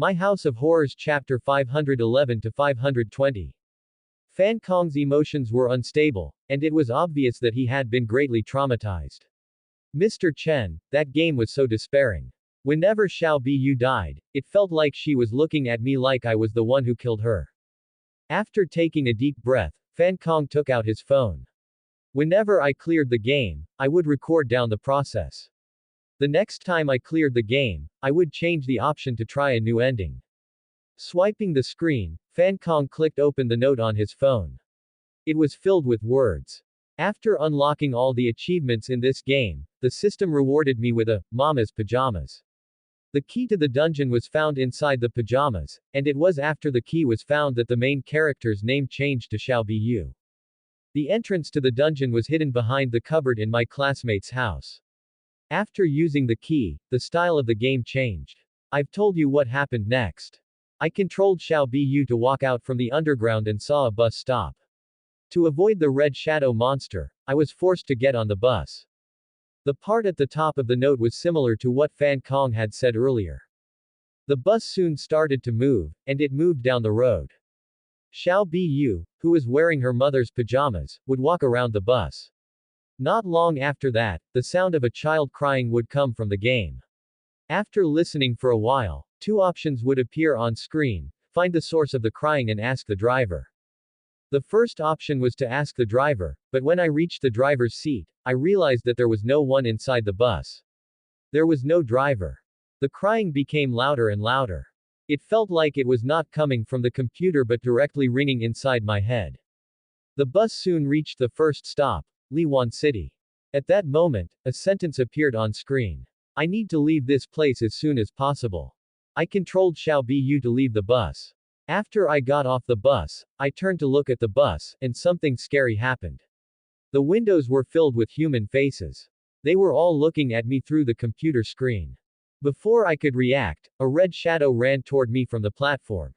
My House of Horrors Chapter 511 to 520. Fan Kong's emotions were unstable, and it was obvious that he had been greatly traumatized. Mr. Chen, that game was so despairing. Whenever Xiao Biyu died, it felt like she was looking at me like I was the one who killed her. After taking a deep breath, Fan Kong took out his phone. Whenever I cleared the game, I would record down the process. The next time I cleared the game, I would change the option to try a new ending. Swiping the screen, Fan Kong clicked open the note on his phone. It was filled with words. After unlocking all the achievements in this game, the system rewarded me with a Mama's pajamas. The key to the dungeon was found inside the pajamas, and it was after the key was found that the main character's name changed to Xiao Biyu. The entrance to the dungeon was hidden behind the cupboard in my classmate's house. After using the key, the style of the game changed. I've told you what happened next. I controlled Xiao Biyu to walk out from the underground and saw a bus stop. To avoid the red shadow monster, I was forced to get on the bus. The part at the top of the note was similar to what Fan Kong had said earlier. The bus soon started to move, and it moved down the road. Xiao Biyu, who was wearing her mother's pajamas, would walk around the bus. Not long after that, the sound of a child crying would come from the game. After listening for a while, two options would appear on screen: find the source of the crying and ask the driver. The first option was to ask the driver, but when I reached the driver's seat, I realized that there was no one inside the bus. There was no driver. The crying became louder and louder. It felt like it was not coming from the computer but directly ringing inside my head. The bus soon reached the first stop, Liwan City. At that moment, a sentence appeared on screen. I need to leave this place as soon as possible. I controlled Xiao Biyu to leave the bus. After I got off the bus, I turned to look at the bus, and something scary happened. The windows were filled with human faces. They were all looking at me through the computer screen. Before I could react, a red shadow ran toward me from the platform.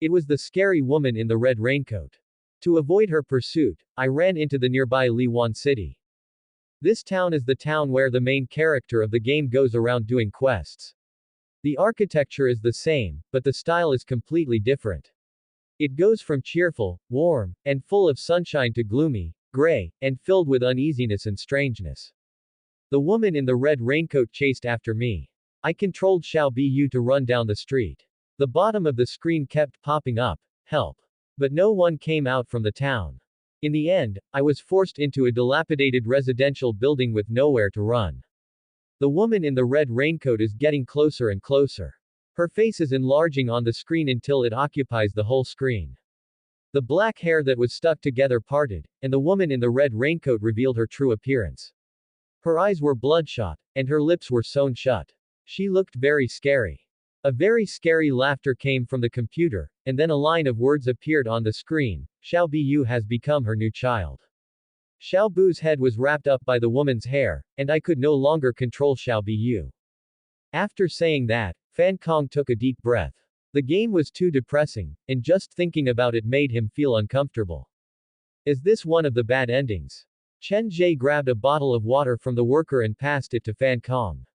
It was the scary woman in the red raincoat. To avoid her pursuit, I ran into the nearby Liwan City. This town is the town where the main character of the game goes around doing quests. The architecture is the same, but the style is completely different. It goes from cheerful, warm, and full of sunshine to gloomy, gray, and filled with uneasiness and strangeness. The woman in the red raincoat chased after me. I controlled Xiao Biyu to run down the street. The bottom of the screen kept popping up, help. But no one came out from the town. In the end, I was forced into a dilapidated residential building with nowhere to run. The woman in the red raincoat is getting closer and closer. Her face is enlarging on the screen until it occupies the whole screen. The black hair that was stuck together parted, and the woman in the red raincoat revealed her true appearance. Her eyes were bloodshot, and her lips were sewn shut. She looked very scary. A very scary laughter came from the computer, and then a line of words appeared on the screen: Xiao Biyu has become her new child. Xiao Bu's head was wrapped up by the woman's hair, and I could no longer control Xiao Biyu. After saying that, Fan Kong took a deep breath. The game was too depressing, and just thinking about it made him feel uncomfortable. Is this one of the bad endings? Chen Ge grabbed a bottle of water from the worker and passed it to Fan Kong.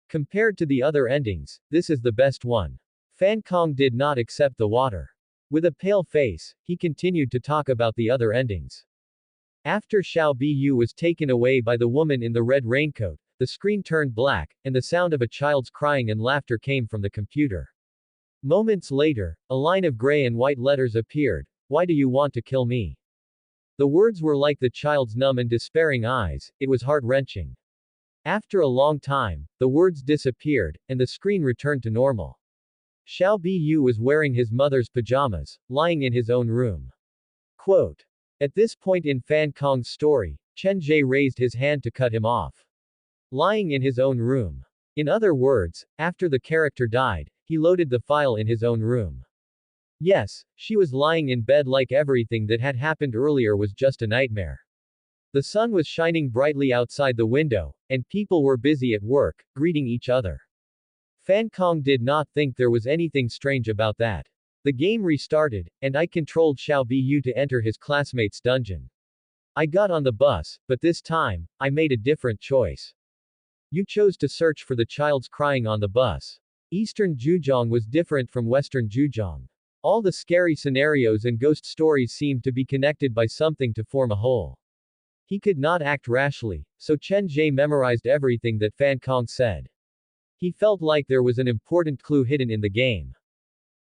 Compared to the other endings, this is the best one. Fan Kong did not accept the water. With a pale face, he continued to talk about the other endings. After Xiao Biyu was taken away by the woman in the red raincoat, the screen turned black, and the sound of a child's crying and laughter came from the computer. Moments later, a line of gray and white letters appeared: Why do you want to kill me? The words were like the child's numb and despairing eyes. It was heart-wrenching. After a long time, the words disappeared, and the screen returned to normal. Xiao Biyu was wearing his mother's pajamas, lying in his own room. Quote. At this point in Fan Kong's story, Chen Ge raised his hand to cut him off. Lying in his own room. In other words, after the character died, he loaded the file in his own room. Yes, she was lying in bed like everything that had happened earlier was just a nightmare. The sun was shining brightly outside the window, and people were busy at work, greeting each other. Fan Kong did not think there was anything strange about that. The game restarted, and I controlled Xiao Biyu to enter his classmate's dungeon. I got on the bus, but this time, I made a different choice. You chose to search for the child's crying on the bus. Eastern Zhejiang was different from Western Zhejiang. All the scary scenarios and ghost stories seemed to be connected by something to form a whole. He could not act rashly, so Chen Ge memorized everything that Fan Kong said. He felt like there was an important clue hidden in the game.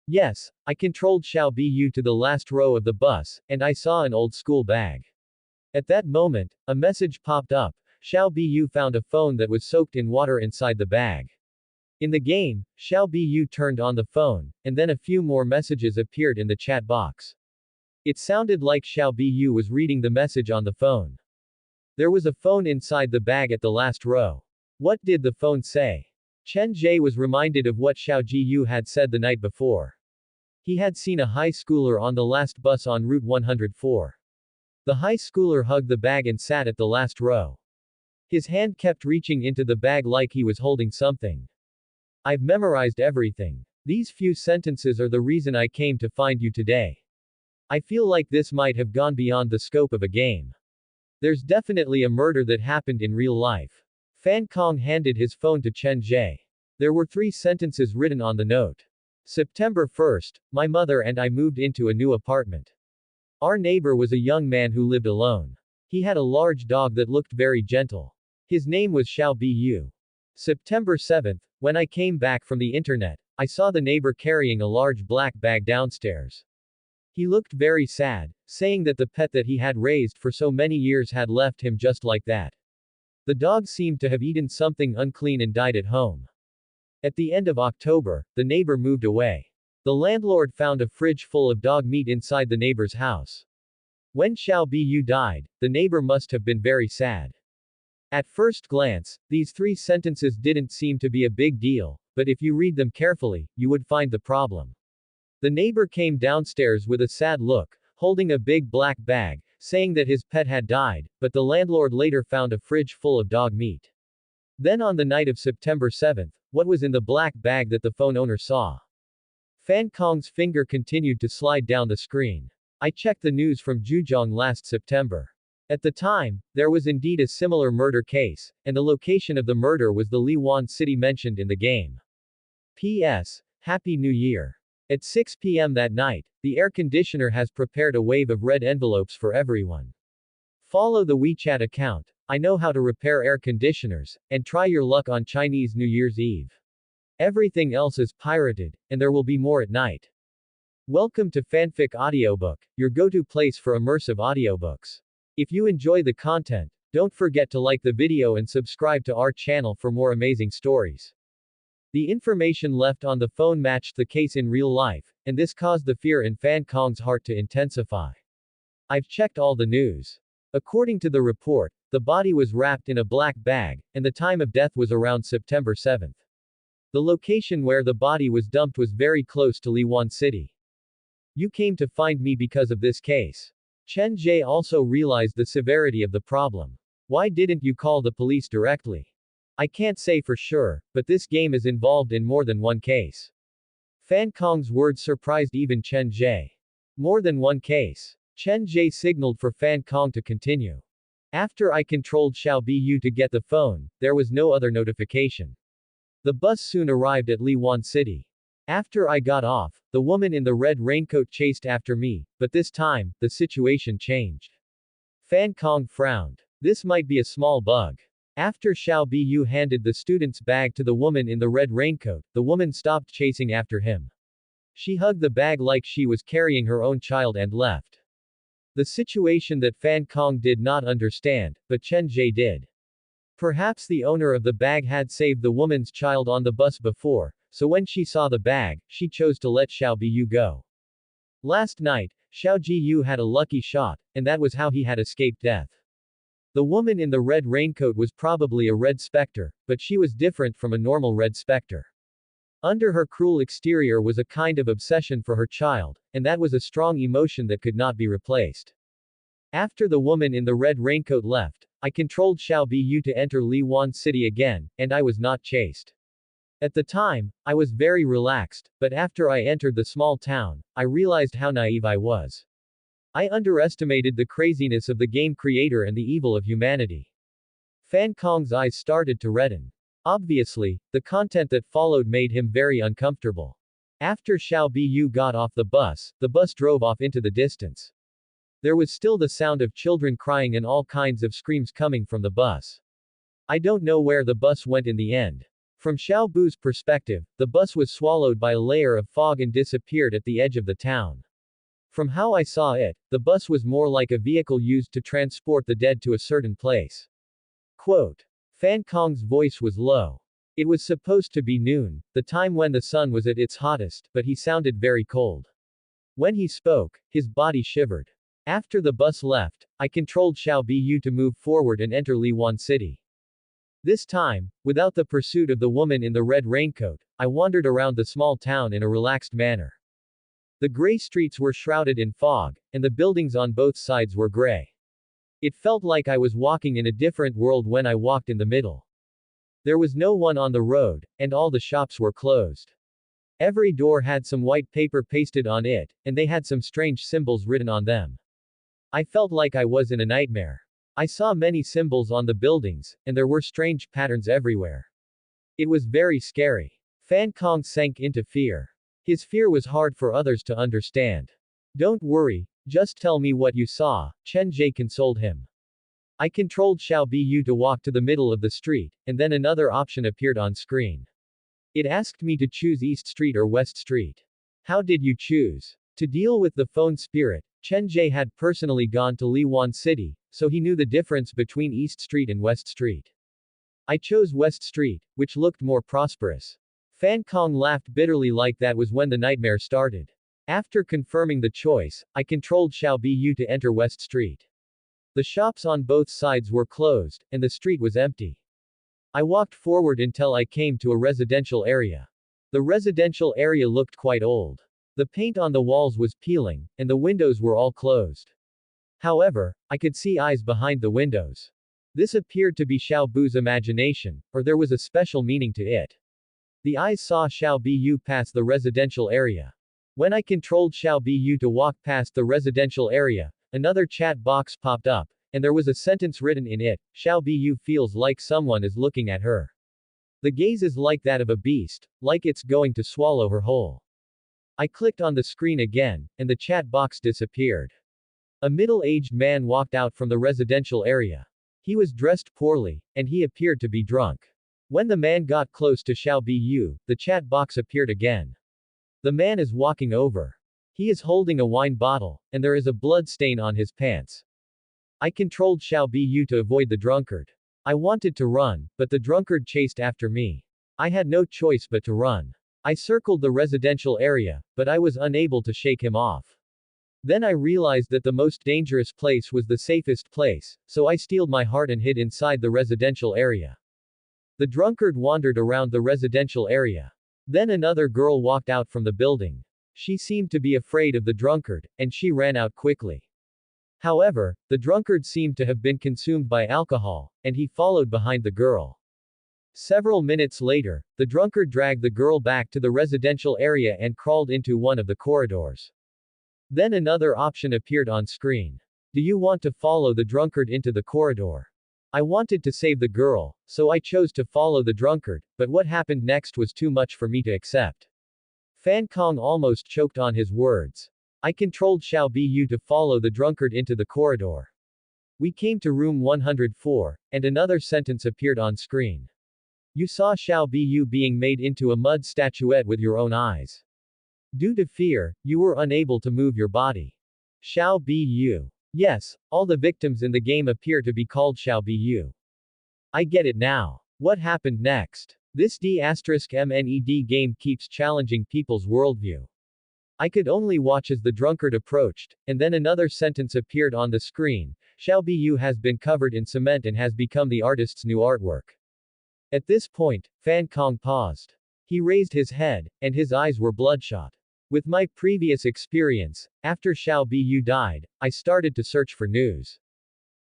Yes, I controlled Xiao Bu to the last row of the bus, and I saw an old school bag. At that moment, a message popped up. Xiao Bu found a phone that was soaked in water inside the bag. In the game, Xiao Bu turned on the phone, and then a few more messages appeared in the chat box. It sounded like Xiao Bu was reading the message on the phone. There was a phone inside the bag at the last row. What did the phone say? Chen Ge was reminded of what Xiao Jiyu had said the night before. He had seen a high schooler on the last bus on Route 104. The high schooler hugged the bag and sat at the last row. His hand kept reaching into the bag like he was holding something. I've memorized everything. These few sentences are the reason I came to find you today. I feel like this might have gone beyond the scope of a game. There's definitely a murder that happened in real life. Fan Kong handed his phone to Chen Ge. There were 3 sentences written on the note. September 1st, my mother and I moved into a new apartment. Our neighbor was a young man who lived alone. He had a large dog that looked very gentle. His name was Xiao Bu. September 7th, when I came back from the internet, I saw the neighbor carrying a large black bag downstairs. He looked very sad, saying that the pet that he had raised for so many years had left him just like that. The dog seemed to have eaten something unclean and died at home. At the end of October, the neighbor moved away. The landlord found a fridge full of dog meat inside the neighbor's house. When Xiao Bu died, the neighbor must have been very sad. At first glance, these 3 sentences didn't seem to be a big deal, but if you read them carefully, you would find the problem. The neighbor came downstairs with a sad look, holding a big black bag, saying that his pet had died, but the landlord later found a fridge full of dog meat. Then on the night of September 7th, what was in the black bag that the phone owner saw? Fan Kong's finger continued to slide down the screen. I checked the news from Zhejiang last September. At the time, there was indeed a similar murder case, and the location of the murder was the Liwan city mentioned in the game. P.S. Happy New Year. At 6 p.m. that night, the air conditioner has prepared a wave of red envelopes for everyone. Follow the WeChat account. I know how to repair air conditioners, and try your luck on Chinese New Year's Eve. Everything else is pirated, and there will be more at night. Welcome to Fanfic Audiobook, your go-to place for immersive audiobooks. If you enjoy the content, don't forget to like the video and subscribe to our channel for more amazing stories. The information left on the phone matched the case in real life, and this caused the fear in Fan Kong's heart to intensify. I've checked all the news. According to the report, the body was wrapped in a black bag, and the time of death was around September 7th. The location where the body was dumped was very close to Liwan City. You came to find me because of this case. Chen Ge also realized the severity of the problem. Why didn't you call the police directly? I can't say for sure, but this game is involved in more than one case. Fan Kong's words surprised even Chen Ge. More than one case. Chen Ge signaled for Fan Kong to continue. After I controlled Xiao Bu to get the phone, there was no other notification. The bus soon arrived at Liwan City. After I got off, the woman in the red raincoat chased after me, but this time, the situation changed. Fan Kong frowned. This might be a small bug. After Xiao Bu handed the student's bag to the woman in the red raincoat, the woman stopped chasing after him. She hugged the bag like she was carrying her own child and left. The situation that Fan Kong did not understand, but Chen Ge did. Perhaps the owner of the bag had saved the woman's child on the bus before, so when she saw the bag, she chose to let Xiao Bu go. Last night, Xiao Jiyu had a lucky shot, and that was how he had escaped death. The woman in the red raincoat was probably a red specter, but she was different from a normal red specter. Under her cruel exterior was a kind of obsession for her child, and that was a strong emotion that could not be replaced. After the woman in the red raincoat left, I controlled Xiao Bu to enter Liwan City again, and I was not chased. At the time, I was very relaxed, but after I entered the small town, I realized how naive I was. I underestimated the craziness of the game creator and the evil of humanity. Fan Kong's eyes started to redden. Obviously, the content that followed made him very uncomfortable. After Xiao Biyu got off the bus drove off into the distance. There was still the sound of children crying and all kinds of screams coming from the bus. I don't know where the bus went in the end. From Xiao Bu's perspective, the bus was swallowed by a layer of fog and disappeared at the edge of the town. From how I saw it, the bus was more like a vehicle used to transport the dead to a certain place. Quote. Fan Kong's voice was low. It was supposed to be noon, the time when the sun was at its hottest, but he sounded very cold. When he spoke, his body shivered. After the bus left, I controlled Xiao Biyu to move forward and enter Liwan City. This time, without the pursuit of the woman in the red raincoat, I wandered around the small town in a relaxed manner. The gray streets were shrouded in fog, and the buildings on both sides were gray. It felt like I was walking in a different world when I walked in the middle. There was no one on the road, and all the shops were closed. Every door had some white paper pasted on it, and they had some strange symbols written on them. I felt like I was in a nightmare. I saw many symbols on the buildings, and there were strange patterns everywhere. It was very scary. Fan Kong sank into fear. His fear was hard for others to understand. Don't worry, just tell me what you saw, Chen Ge consoled him. I controlled Xiao Biyu to walk to the middle of the street, and then another option appeared on screen. It asked me to choose East Street or West Street. How did you choose? To deal with the phone spirit, Chen Ge had personally gone to Liwan City, so he knew the difference between East Street and West Street. I chose West Street, which looked more prosperous. Fan Kong laughed bitterly like that was when the nightmare started. After confirming the choice, I controlled Xiao Biyu to enter West Street. The shops on both sides were closed, and the street was empty. I walked forward until I came to a residential area. The residential area looked quite old. The paint on the walls was peeling, and the windows were all closed. However, I could see eyes behind the windows. This appeared to be Xiao Bu's imagination, or there was a special meaning to it. The eyes saw Xiao Biyu pass the residential area. When I controlled Xiao Biyu to walk past the residential area, another chat box popped up, and there was a sentence written in it, Xiao Biyu feels like someone is looking at her. The gaze is like that of a beast, like it's going to swallow her whole. I clicked on the screen again, and the chat box disappeared. A middle-aged man walked out from the residential area. He was dressed poorly, and he appeared to be drunk. When the man got close to Xiao Biyu, the chat box appeared again. The man is walking over. He is holding a wine bottle, and there is a blood stain on his pants. I controlled Xiao Biyu to avoid the drunkard. I wanted to run, but the drunkard chased after me. I had no choice but to run. I circled the residential area, but I was unable to shake him off. Then I realized that the most dangerous place was the safest place, so I steeled my heart and hid inside the residential area. The drunkard wandered around the residential area. Then another girl walked out from the building. She seemed to be afraid of the drunkard, and she ran out quickly. However, the drunkard seemed to have been consumed by alcohol, and he followed behind the girl. Several minutes later, the drunkard dragged the girl back to the residential area and crawled into one of the corridors. Then another option appeared on screen. Do you want to follow the drunkard into the corridor? I wanted to save the girl, so I chose to follow the drunkard, but what happened next was too much for me to accept. Fan Kong almost choked on his words. I controlled Xiao Biyu to follow the drunkard into the corridor. We came to room 104, and another sentence appeared on screen. You saw Xiao Biyu being made into a mud statuette with your own eyes. Due to fear, you were unable to move your body. Xiao Biyu. Yes, all the victims in the game appear to be called Xiao Biyu. I get it now. What happened next? This D***MNED game keeps challenging people's worldview. I could only watch as the drunkard approached, and then another sentence appeared on the screen. Xiao Biyu has been covered in cement and has become the artist's new artwork. At this point, Fan Kong paused. He raised his head, and his eyes were bloodshot. With my previous experience, after Xiao Biyu died, I started to search for news.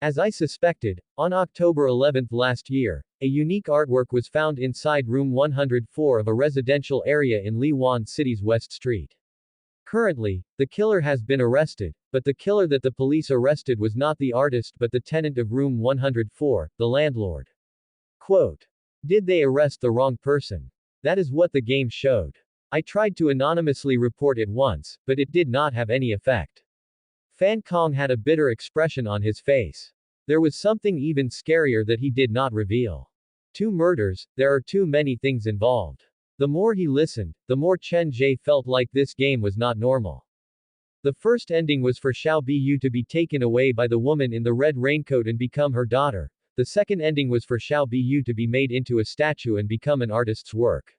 As I suspected, on October 11 last year, a unique artwork was found inside room 104 of a residential area in Liwan City's West Street. Currently, the killer has been arrested, but the killer that the police arrested was not the artist but the tenant of room 104, the landlord. Quote. Did they arrest the wrong person? That is what the game showed. I tried to anonymously report it once, but it did not have any effect. Fan Kong had a bitter expression on his face. There was something even scarier that he did not reveal. 2 murders, there are too many things involved. The more he listened, the more Chen Ge felt like this game was not normal. The first ending was for Xiao Biyu to be taken away by the woman in the red raincoat and become her daughter. The second ending was for Xiao Biyu to be made into a statue and become an artist's work.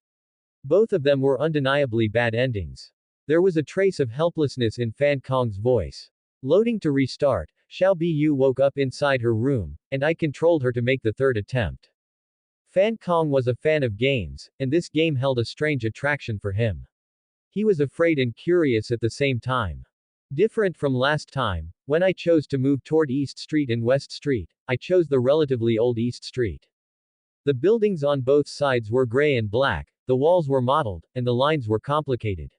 Both of them were undeniably bad endings. There was a trace of helplessness in Fan Kong's voice. Loading to restart, Xiao Biyu woke up inside her room, and I controlled her to make the third attempt. Fan Kong was a fan of games, and this game held a strange attraction for him. He was afraid and curious at the same time. Different from last time, when I chose to move toward East Street and West Street, I chose the relatively old East Street. The buildings on both sides were gray and black, the walls were mottled, and the lines were complicated.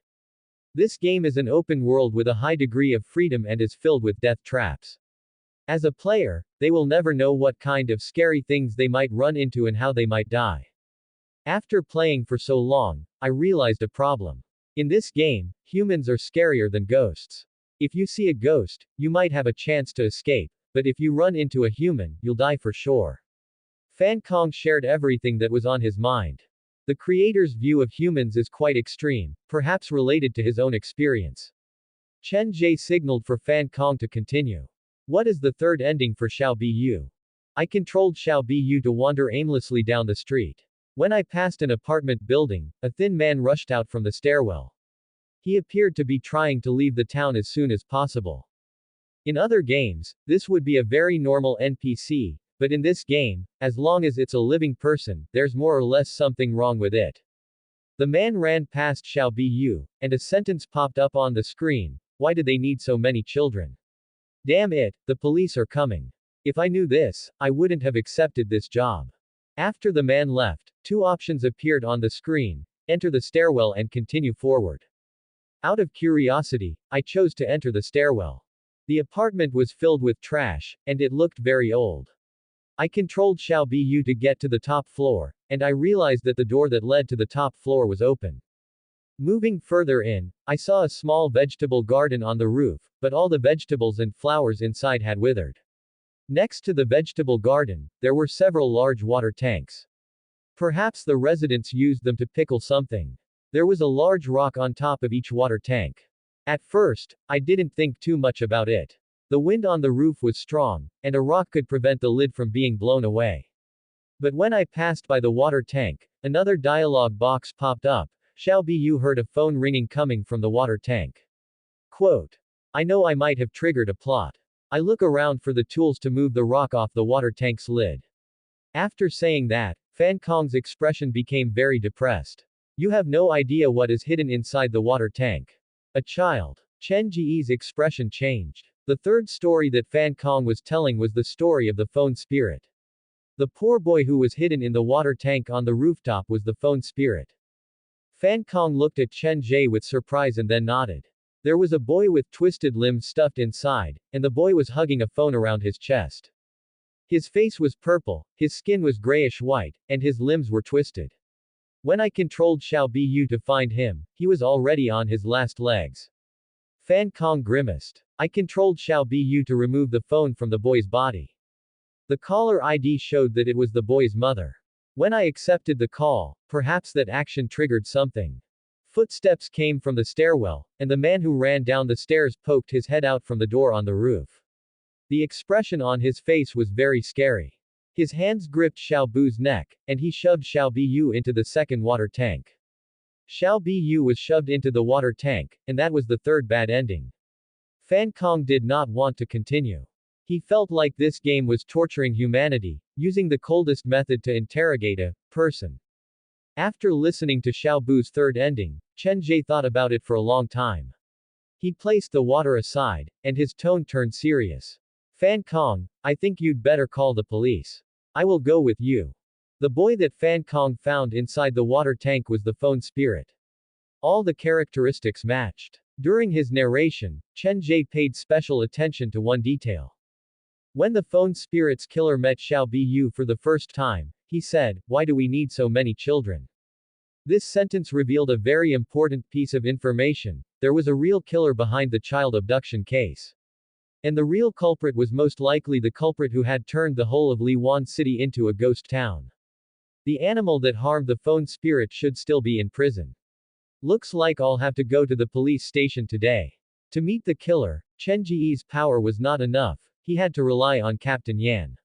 This game is an open world with a high degree of freedom and is filled with death traps. As a player, they will never know what kind of scary things they might run into and how they might die. After playing for so long, I realized a problem. In this game, humans are scarier than ghosts. If you see a ghost, you might have a chance to escape, but if you run into a human, you'll die for sure. Fan Kong shared everything that was on his mind. The creator's view of humans is quite extreme, perhaps related to his own experience. Chen Ge signaled for Fan Kong to continue. What is the third ending for Xiao Biyu? I controlled Xiao Biyu to wander aimlessly down the street. When I passed an apartment building, a thin man rushed out from the stairwell. He appeared to be trying to leave the town as soon as possible. In other games, this would be a very normal NPC, but in this game, as long as it's a living person, there's more or less something wrong with it. The man ran past Xiao Biyu, and a sentence popped up on the screen: why do they need so many children? Damn it, the police are coming. If I knew this, I wouldn't have accepted this job. After the man left, 2 options appeared on the screen: enter the stairwell and continue forward. Out of curiosity, I chose to enter the stairwell. The apartment was filled with trash, and it looked very old. I controlled Xiao Biyu to get to the top floor, and I realized that the door that led to the top floor was open. Moving further in, I saw a small vegetable garden on the roof, but all the vegetables and flowers inside had withered. Next to the vegetable garden, there were several large water tanks. Perhaps the residents used them to pickle something. There was a large rock on top of each water tank. At first, I didn't think too much about it. The wind on the roof was strong, and a rock could prevent the lid from being blown away. But when I passed by the water tank, another dialogue box popped up. Xiao Biyu heard a phone ringing coming from the water tank. Quote. I know I might have triggered a plot. I look around for the tools to move the rock off the water tank's lid. After saying that, Fan Kong's expression became very depressed. You have no idea what is hidden inside the water tank. A child. Chen Ge's expression changed. The third story that Fan Kong was telling was the story of the phone spirit. The poor boy who was hidden in the water tank on the rooftop was the phone spirit. Fan Kong looked at Chen Ge with surprise and then nodded. There was a boy with twisted limbs stuffed inside, and the boy was hugging a phone around his chest. His face was purple, his skin was grayish-white, and his limbs were twisted. When I controlled Xiao Biyu to find him, he was already on his last legs. Fan Kong grimaced. I controlled Xiao Biyu to remove the phone from the boy's body. The caller ID showed that it was the boy's mother. When I accepted the call, perhaps that action triggered something. Footsteps came from the stairwell, and the man who ran down the stairs poked his head out from the door on the roof. The expression on his face was very scary. His hands gripped Xiao Biu's neck, and he shoved Xiao Biyu into the second water tank. Xiao Biyu was shoved into the water tank, and that was the third bad ending. Fan Kong did not want to continue. He felt like this game was torturing humanity, using the coldest method to interrogate a person. After listening to Xiao Biu's third ending, Chen Ge thought about it for a long time. He placed the water aside, and his tone turned serious. Fan Kong, I think you'd better call the police. I will go with you. The boy that Fan Kong found inside the water tank was the phone spirit. All the characteristics matched. During his narration, Chen Ge paid special attention to one detail. When the phone spirit's killer met Xiao Biyu for the first time, He said, "Why do we need so many children?" This sentence revealed a very important piece of information. There was a real killer behind the child abduction case. And the real culprit was most likely the culprit who had turned the whole of Liwan City into a ghost town. The animal that harmed the phone spirit should still be in prison. Looks like I'll have to go to the police station today. To meet the killer, Chen Ge's power was not enough, he had to rely on Captain Yan.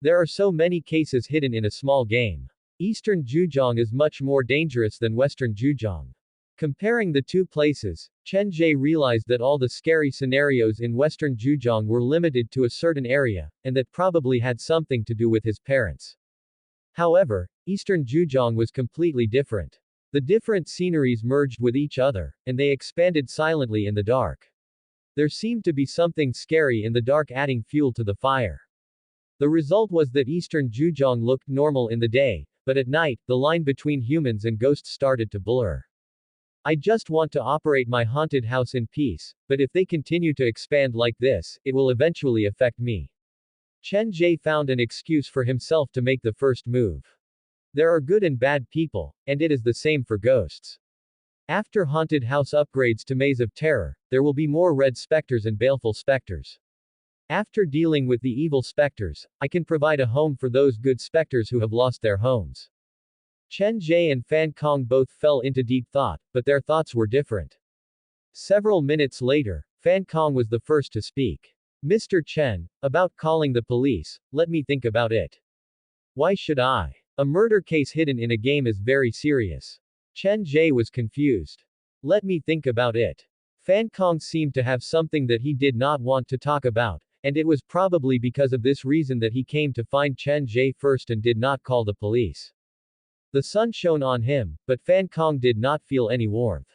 There are so many cases hidden in a small game. Eastern Zhejiang is much more dangerous than Western Zhejiang. Comparing the two places, Chen Ge realized that all the scary scenarios in Western Zhejiang were limited to a certain area, and that probably had something to do with his parents. However, Eastern Zhejiang was completely different. The different sceneries merged with each other, and they expanded silently in the dark. There seemed to be something scary in the dark, adding fuel to the fire. The result was that Eastern Zhejiang looked normal in the day, but at night, the line between humans and ghosts started to blur. I just want to operate my haunted house in peace, but if they continue to expand like this, it will eventually affect me. Chen Ge found an excuse for himself to make the first move. There are good and bad people, and it is the same for ghosts. After haunted house upgrades to Maze of Terror, there will be more red specters and baleful specters. After dealing with the evil specters, I can provide a home for those good specters who have lost their homes. Chen Ge and Fan Kong both fell into deep thought, but their thoughts were different. Several minutes later, Fan Kong was the first to speak. Mr. Chen, about calling the police, let me think about it. Why should I? A murder case hidden in a game is very serious. Chen Ge was confused. Let me think about it. Fan Kong seemed to have something that he did not want to talk about, and it was probably because of this reason that he came to find Chen Ge first and did not call the police. The sun shone on him, but Fan Kong did not feel any warmth.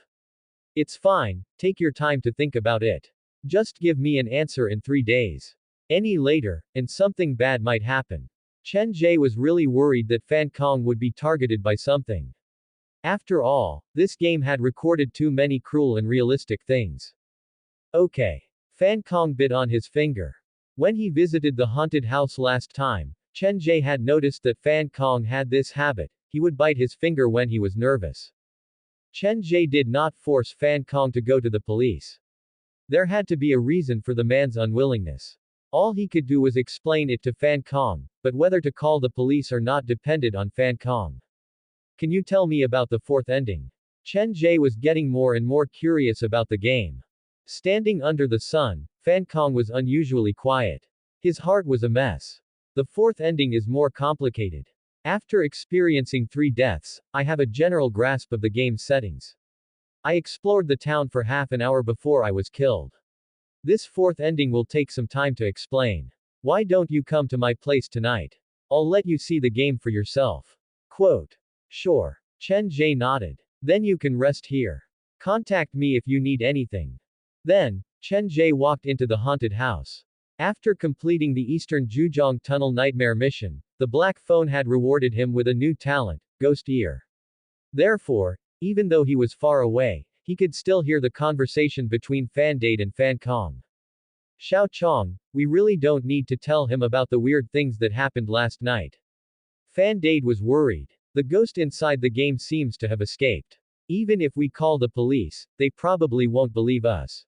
It's fine, take your time to think about it. Just give me an answer in 3 days. Any later, and something bad might happen. Chen Ge was really worried that Fan Kong would be targeted by something. After all, this game had recorded too many cruel and realistic things. Okay. Fan Kong bit on his finger. When he visited the haunted house last time, Chen Ge had noticed that Fan Kong had this habit, he would bite his finger when he was nervous. Chen Ge did not force Fan Kong to go to the police. There had to be a reason for the man's unwillingness. All he could do was explain it to Fan Kong, but whether to call the police or not depended on Fan Kong. Can you tell me about the fourth ending? Chen Ge was getting more and more curious about the game. Standing under the sun, Fan Kong was unusually quiet. His heart was a mess. The fourth ending is more complicated. After experiencing 3 deaths, I have a general grasp of the game's settings. I explored the town for half an hour before I was killed. This fourth ending will take some time to explain. Why don't you come to my place tonight? I'll let you see the game for yourself. Quote. Sure. Chen Ge nodded. Then you can rest here. Contact me if you need anything. Then, Chen Ge walked into the haunted house. After completing the Eastern Zhejiang Tunnel Nightmare mission, the black phone had rewarded him with a new talent, Ghost Ear. Therefore, even though he was far away, he could still hear the conversation between Fan Dade and Fan Kong. Xiao Chong, we really don't need to tell him about the weird things that happened last night. Fan Dade was worried. The ghost inside the game seems to have escaped. Even if we call the police, they probably won't believe us.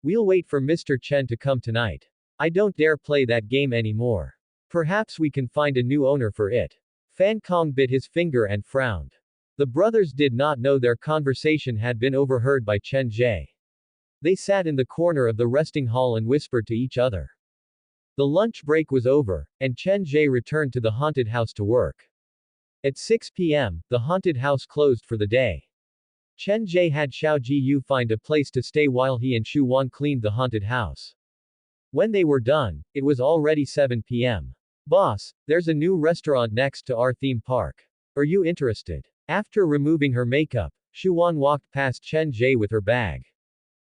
We'll wait for Mr. Chen to come tonight. I don't dare play that game anymore. Perhaps we can find a new owner for it. Fan Kong bit his finger and frowned. The brothers did not know their conversation had been overheard by Chen Ge. They sat in the corner of the resting hall and whispered to each other. The lunch break was over, and Chen Ge returned to the haunted house to work. At 6 p.m., the haunted house closed for the day. Chen Ge had Xiao Jiyu find a place to stay while he and Xu Wan cleaned the haunted house. When they were done, it was already 7 p.m. Boss, there's a new restaurant next to our theme park. Are you interested? After removing her makeup, Xu Wan walked past Chen Ge with her bag.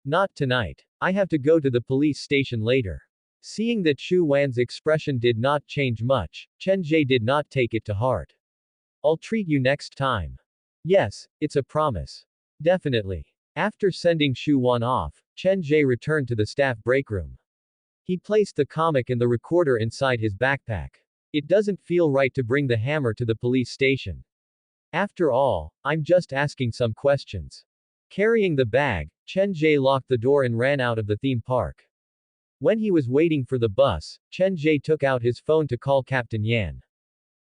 Not tonight. I have to go to the police station later. Seeing that Xu Wan's expression did not change much, Chen Ge did not take it to heart. I'll treat you next time. Yes, it's a promise. Definitely. After sending Xu Wan off, Chen Ge returned to the staff break room. He placed the comic and the recorder inside his backpack. It doesn't feel right to bring the hammer to the police station. After all, I'm just asking some questions. Carrying the bag, Chen Ge locked the door and ran out of the theme park. When he was waiting for the bus, Chen Ge took out his phone to call Captain Yan.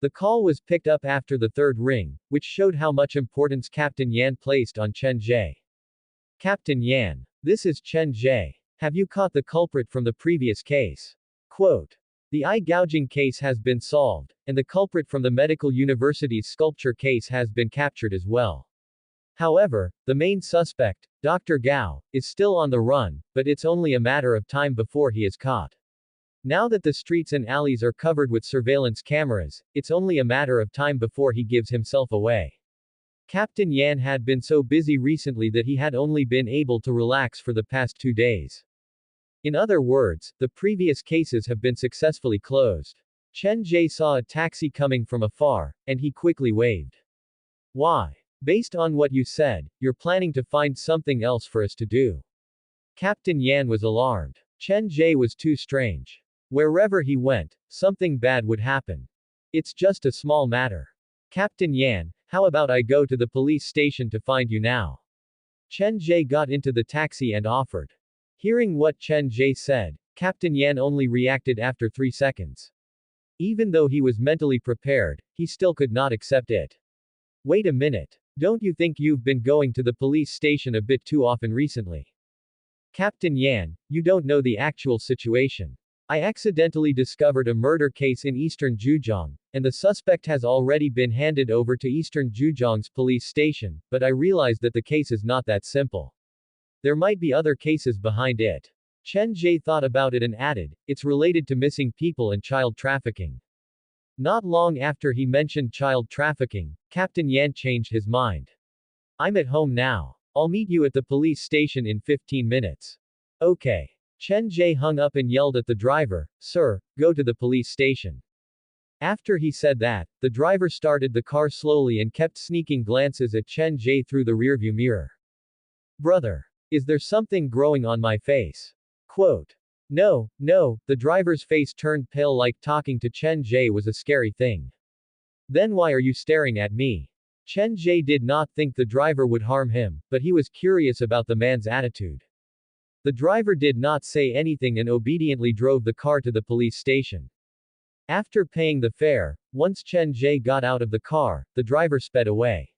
The call was picked up after the third ring, which showed how much importance Captain Yan placed on Chen Ge. Captain Yan. This is Chen Ge. Have you caught the culprit from the previous case? Quote. The eye gouging case has been solved, and the culprit from the medical university's sculpture case has been captured as well. However, the main suspect, Dr. Gao, is still on the run, but it's only a matter of time before he is caught. Now that the streets and alleys are covered with surveillance cameras, it's only a matter of time before he gives himself away. Captain Yan had been so busy recently that he had only been able to relax for the past 2 days. In other words, the previous cases have been successfully closed. Chen Ge saw a taxi coming from afar, and he quickly waved. Why? Based on what you said, you're planning to find something else for us to do. Captain Yan was alarmed. Chen Ge was too strange. Wherever he went, something bad would happen. It's just a small matter. Captain Yan, how about I go to the police station to find you now? Chen Ge got into the taxi and offered. Hearing what Chen Ge said, Captain Yan only reacted after 3 seconds. Even though he was mentally prepared, he still could not accept it. Wait a minute. Don't you think you've been going to the police station a bit too often recently? Captain Yan, you don't know the actual situation. I accidentally discovered a murder case in Eastern Zhejiang, and the suspect has already been handed over to Eastern Zhejiang's police station, but I realized that the case is not that simple. There might be other cases behind it. Chen Ge thought about it and added, it's related to missing people and child trafficking. Not long after he mentioned child trafficking, Captain Yan changed his mind. I'm at home now. I'll meet you at the police station in 15 minutes. Okay. Chen Ge hung up and yelled at the driver, Sir, go to the police station. After he said that, the driver started the car slowly and kept sneaking glances at Chen Ge through the rearview mirror. Brother. Is there something growing on my face? Quote. No, the driver's face turned pale like talking to Chen Ge was a scary thing. Then why are you staring at me? Chen Ge did not think the driver would harm him, but he was curious about the man's attitude. The driver did not say anything and obediently drove the car to the police station. After paying the fare, once Chen Ge got out of the car, the driver sped away.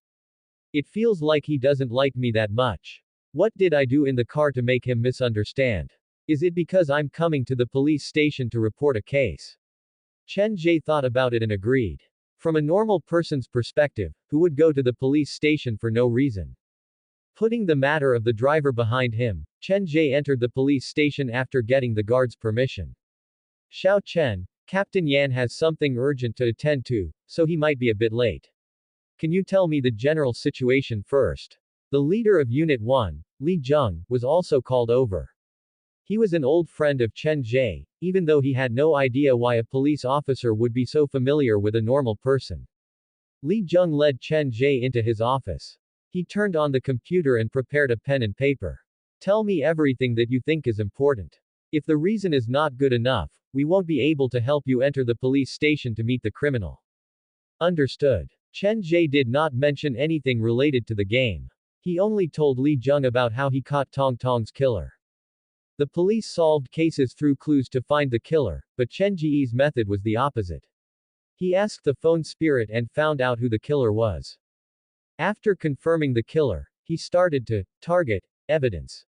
It feels like he doesn't like me that much. What did I do in the car to make him misunderstand? Is it because I'm coming to the police station to report a case? Chen Ge thought about it and agreed. From a normal person's perspective, who would go to the police station for no reason? Putting the matter of the driver behind him, Chen Ge entered the police station after getting the guard's permission. Xiao Chen, Captain Yan has something urgent to attend to, so he might be a bit late. Can you tell me the general situation first? The leader of Unit 1, Li Zheng, was also called over. He was an old friend of Chen Ge, even though he had no idea why a police officer would be so familiar with a normal person. Li Zheng led Chen Ge into his office. He turned on the computer and prepared a pen and paper. Tell me everything that you think is important. If the reason is not good enough, we won't be able to help you enter the police station to meet the criminal. Understood. Chen Ge did not mention anything related to the game. He only told Li Zheng about how he caught Tong Tong's killer. The police solved cases through clues to find the killer, but Chen Ge's method was the opposite. He asked the phone spirit and found out who the killer was. After confirming the killer, he started to target evidence.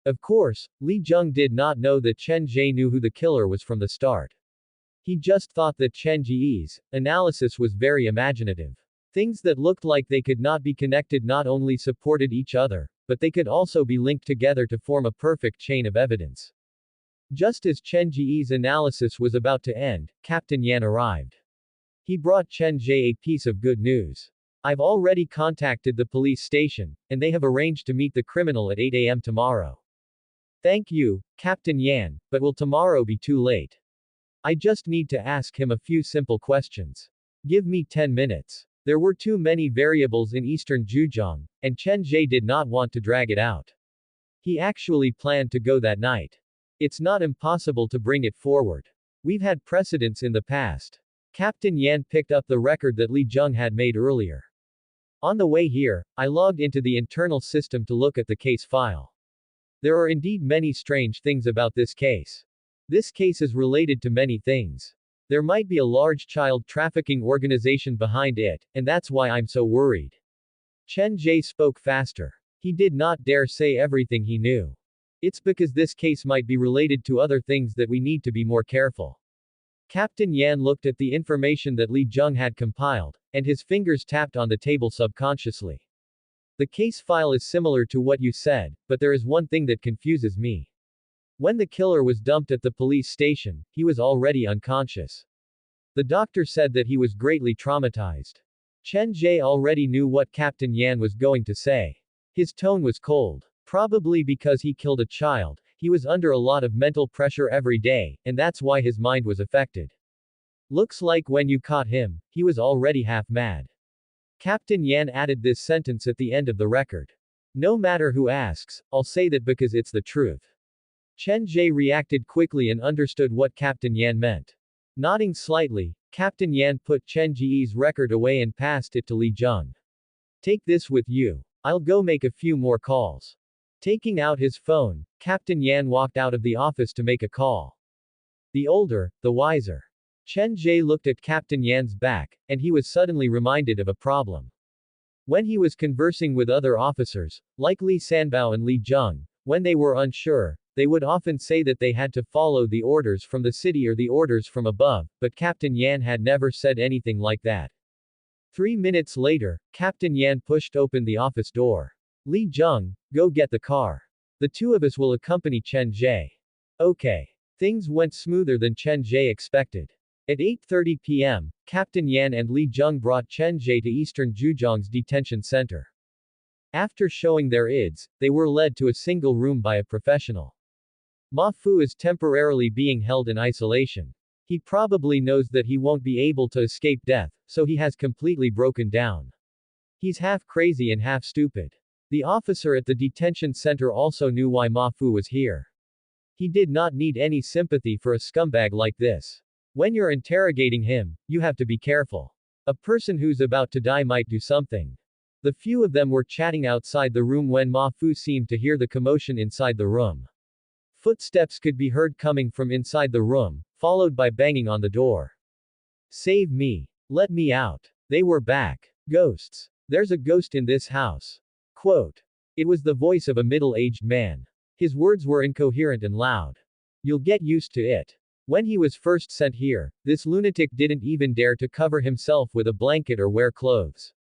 Of course, Li Zheng did not know that Chen Ge knew who the killer was from the start. He just thought that Chen Ge's analysis was very imaginative. Things that looked like they could not be connected not only supported each other, but they could also be linked together to form a perfect chain of evidence. Just as Chen Ge's analysis was about to end, Captain Yan arrived. He brought Chen Ge a piece of good news. I've already contacted the police station, and they have arranged to meet the criminal at 8 a.m. tomorrow. Thank you, Captain Yan, but will tomorrow be too late? I just need to ask him a few simple questions. Give me 10 minutes. There were too many variables in Eastern Zhejiang, and Chen Ge did not want to drag it out. He actually planned to go that night. It's not impossible to bring it forward. We've had precedents in the past. Captain Yan picked up the record that Li Jung had made earlier. On the way here, I logged into the internal system to look at the case file. There are indeed many strange things about this case. This case is related to many things. There might be a large child trafficking organization behind it, and that's why I'm so worried. Chen Ge spoke faster. He did not dare say everything he knew. It's because this case might be related to other things that we need to be more careful. Captain Yan looked at the information that Li Jung had compiled, and his fingers tapped on the table subconsciously. The case file is similar to what you said, but there is one thing that confuses me. When the killer was dumped at the police station, he was already unconscious. The doctor said that he was greatly traumatized. Chen Ge already knew what Captain Yan was going to say. His tone was cold. Probably because he killed a child, he was under a lot of mental pressure every day, and that's why his mind was affected. Looks like when you caught him, he was already half mad. Captain Yan added this sentence at the end of the record. No matter who asks, I'll say that because it's the truth. Chen Ge reacted quickly and understood what Captain Yan meant. Nodding slightly, Captain Yan put Chen Ge's record away and passed it to Li Jung. Take this with you. I'll go make a few more calls. Taking out his phone, Captain Yan walked out of the office to make a call. The older, the wiser. Chen Ge looked at Captain Yan's back, and he was suddenly reminded of a problem. When he was conversing with other officers, like Li Sanbao and Li Jung, when they were unsure, they would often say that they had to follow the orders from the city or the orders from above, but Captain Yan had never said anything like that. 3 minutes later, Captain Yan pushed open the office door. Li Jung, go get the car. The two of us will accompany Chen Ge. Okay. Things went smoother than Chen Ge expected. At 8:30 p.m., Captain Yan and Li Jung brought Chen Ge to Eastern Zhujiang's detention center. After showing their IDs, they were led to a single room by a professional. Ma Fu is temporarily being held in isolation. He probably knows that he won't be able to escape death, so he has completely broken down. He's half crazy and half stupid. The officer at the detention center also knew why Ma Fu was here. He did not need any sympathy for a scumbag like this. When you're interrogating him, you have to be careful. A person who's about to die might do something. The few of them were chatting outside the room when Ma Fu seemed to hear the commotion inside the room. Footsteps could be heard coming from inside the room, followed by banging on the door. Save me. Let me out. They were back. Ghosts. There's a ghost in this house. Quote. It was the voice of a middle-aged man. His words were incoherent and loud. You'll get used to it. When he was first sent here, this lunatic didn't even dare to cover himself with a blanket or wear clothes.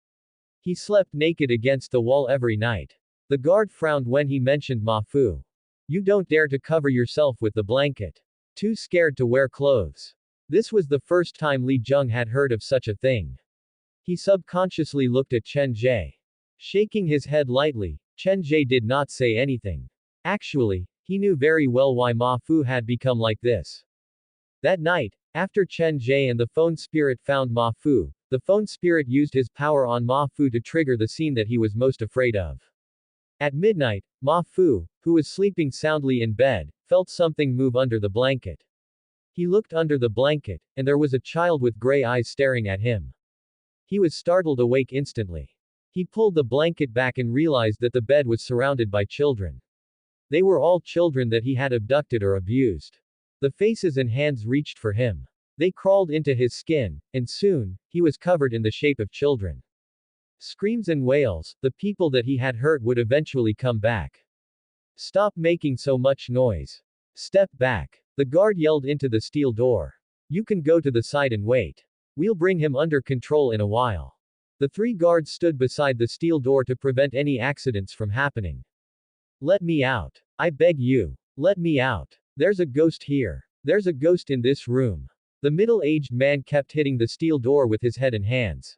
He slept naked against the wall every night. The guard frowned when he mentioned Ma Fu. You don't dare to cover yourself with the blanket. Too scared to wear clothes. This was the first time Li Jung had heard of such a thing. He subconsciously looked at Chen Ge. Shaking his head lightly, Chen Ge did not say anything. Actually, he knew very well why Ma Fu had become like this. That night, after Chen Ge and the phone spirit found Ma Fu, the phone spirit used his power on Ma Fu to trigger the scene that he was most afraid of. At midnight, Ma Fu, who was sleeping soundly in bed, felt something move under the blanket. He looked under the blanket, and there was a child with gray eyes staring at him. He was startled awake instantly. He pulled the blanket back and realized that the bed was surrounded by children. They were all children that he had abducted or abused. The faces and hands reached for him. They crawled into his skin, and soon, he was covered in the shape of children. Screams and wails, the people that he had hurt would eventually come back. Stop making so much noise. Step back. The guard yelled into the steel door. You can go to the side and wait. We'll bring him under control in a while. The 3 guards stood beside the steel door to prevent any accidents from happening. Let me out. I beg you. Let me out. There's a ghost here. There's a ghost in this room. The middle-aged man kept hitting the steel door with his head and hands.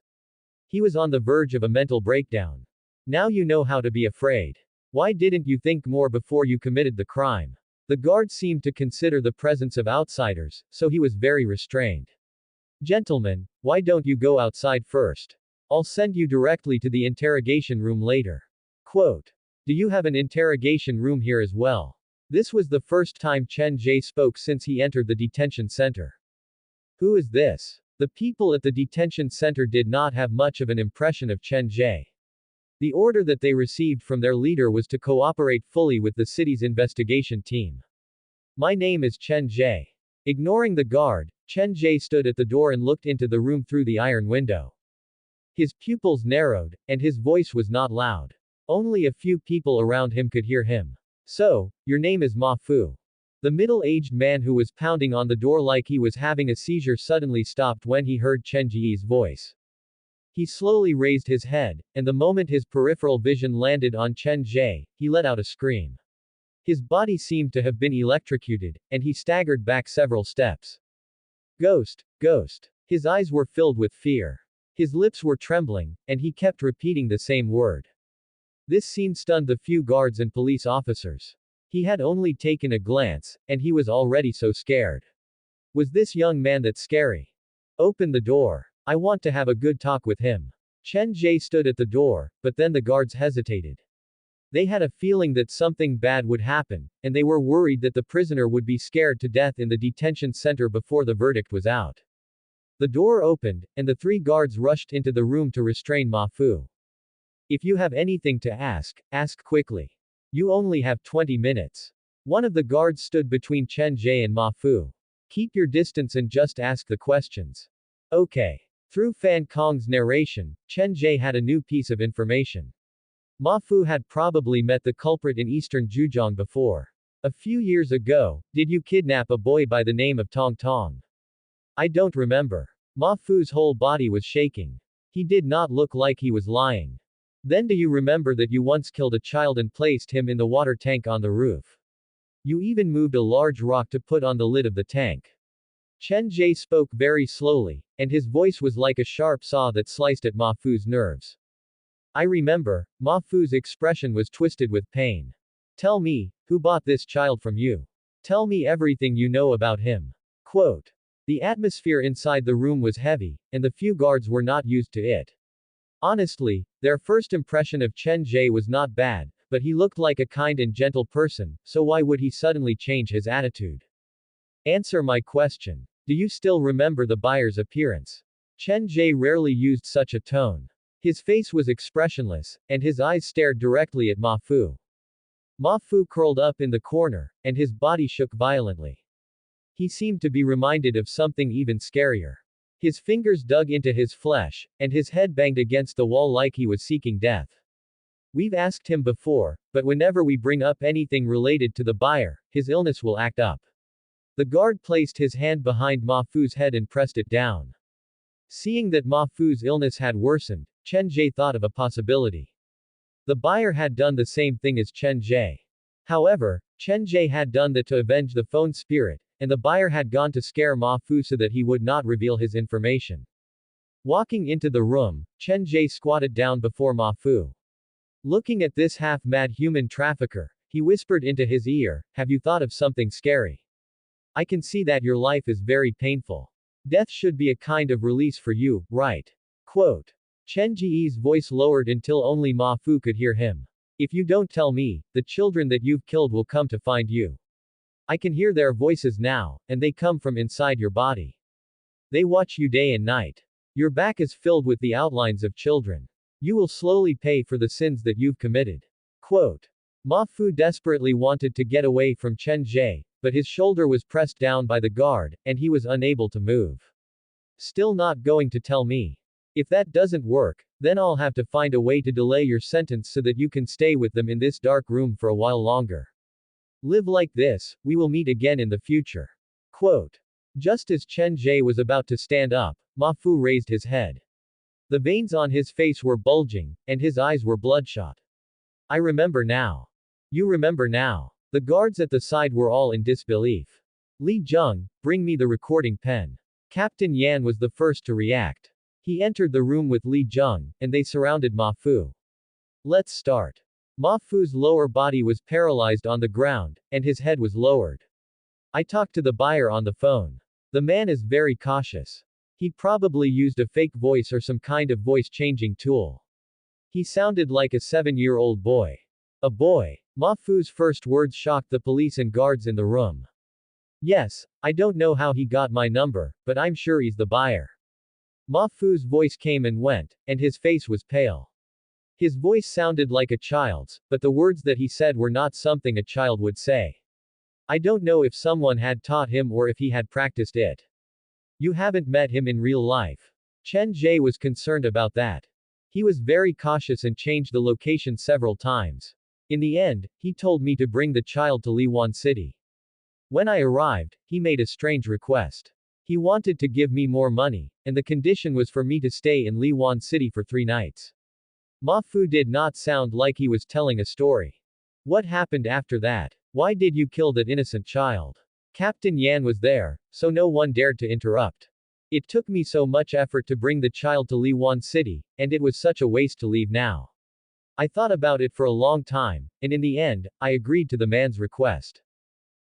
He was on the verge of a mental breakdown. Now you know how to be afraid. Why didn't you think more before you committed the crime? The guard seemed to consider the presence of outsiders, so he was very restrained. Gentlemen, why don't you go outside first? I'll send you directly to the interrogation room later. Quote. Do you have an interrogation room here as well? This was the first time Chen Ge spoke since he entered the detention center. Who is this? The people at the detention center did not have much of an impression of Chen Ge. The order that they received from their leader was to cooperate fully with the city's investigation team. My name is Chen Ge. Ignoring the guard, Chen Ge stood at the door and looked into the room through the iron window. His pupils narrowed, and his voice was not loud. Only a few people around him could hear him. So, your name is Ma Fu. The middle-aged man who was pounding on the door like he was having a seizure suddenly stopped when he heard Chen Ge's voice. He slowly raised his head, and the moment his peripheral vision landed on Chen Ge, he let out a scream. His body seemed to have been electrocuted, and he staggered back several steps. Ghost, ghost. His eyes were filled with fear. His lips were trembling, and he kept repeating the same word. This scene stunned the few guards and police officers. He had only taken a glance, and he was already so scared. Was this young man that scary? Open the door. I want to have a good talk with him. Chen Ge stood at the door, but then the guards hesitated. They had a feeling that something bad would happen, and they were worried that the prisoner would be scared to death in the detention center before the verdict was out. The door opened, and the three guards rushed into the room to restrain Ma Fu. If you have anything to ask, ask quickly. You only have 20 minutes. One of the guards stood between Chen Ge and Ma Fu. Keep your distance and just ask the questions. Okay. Through Fan Kong's narration, Chen Ge had a new piece of information. Ma Fu had probably met the culprit in eastern Zhejiang before. A few years ago, did you kidnap a boy by the name of Tong Tong? I don't remember. Ma Fu's whole body was shaking. He did not look like he was lying. Then do you remember that you once killed a child and placed him in the water tank on the roof? You even moved a large rock to put on the lid of the tank. Chen Ge spoke very slowly, and his voice was like a sharp saw that sliced at Ma Fu's nerves. I remember. Ma Fu's expression was twisted with pain. Tell me, who bought this child from you? Tell me everything you know about him. Quote. The atmosphere inside the room was heavy, and the few guards were not used to it. Honestly, their first impression of Chen Ge was not bad, but he looked like a kind and gentle person, so why would he suddenly change his attitude? Answer my question. Do you still remember the buyer's appearance? Chen Ge rarely used such a tone. His face was expressionless, and his eyes stared directly at Ma Fu. Ma Fu curled up in the corner, and his body shook violently. He seemed to be reminded of something even scarier. His fingers dug into his flesh, and his head banged against the wall like he was seeking death. We've asked him before, but whenever we bring up anything related to the buyer, his illness will act up. The guard placed his hand behind Ma Fu's head and pressed it down. Seeing that Ma Fu's illness had worsened, Chen Ge thought of a possibility. The buyer had done the same thing as Chen Ge. However, Chen Ge had done that to avenge the phone spirit, and the buyer had gone to scare Ma Fu so that he would not reveal his information. Walking into the room, Chen Ge squatted down before Ma Fu. Looking at this half-mad human trafficker, he whispered into his ear, have you thought of something scary? I can see that your life is very painful. Death should be a kind of release for you, right? Quote. Chen Ge's voice lowered until only Ma Fu could hear him. If you don't tell me, the children that you've killed will come to find you. I can hear their voices now, and they come from inside your body. They watch you day and night. Your back is filled with the outlines of children. You will slowly pay for the sins that you've committed. Quote. Ma Fu desperately wanted to get away from Chen Ge, but his shoulder was pressed down by the guard, and he was unable to move. Still not going to tell me. If that doesn't work, then I'll have to find a way to delay your sentence so that you can stay with them in this dark room for a while longer. Live like this, we will meet again in the future. Quote. Just as Chen Ge was about to stand up, Ma Fu raised his head. The veins on his face were bulging, and his eyes were bloodshot. I remember now. You remember now. The guards at the side were all in disbelief. Li Jung, bring me the recording pen. Captain Yan was the first to react. He entered the room with Li Jung, and they surrounded Ma Fu. Let's start. Ma Fu's lower body was paralyzed on the ground, and his head was lowered. I talked to the buyer on the phone. The man is very cautious. He probably used a fake voice or some kind of voice-changing tool. He sounded like a 7-year-old boy. A boy. Ma Fu's first words shocked the police and guards in the room. Yes, I don't know how he got my number, but I'm sure he's the buyer. Ma Fu's voice came and went, and his face was pale. His voice sounded like a child's, but the words that he said were not something a child would say. I don't know if someone had taught him or if he had practiced it. You haven't met him in real life. Chen Ge was concerned about that. He was very cautious and changed the location several times. In the end, he told me to bring the child to Liwan City. When I arrived, he made a strange request. He wanted to give me more money, and the condition was for me to stay in Liwan City for 3 nights. Ma Fu did not sound like he was telling a story. What happened after that? Why did you kill that innocent child? Captain Yan was there, so no one dared to interrupt. It took me so much effort to bring the child to Liwan City, and it was such a waste to leave now. I thought about it for a long time, and in the end, I agreed to the man's request.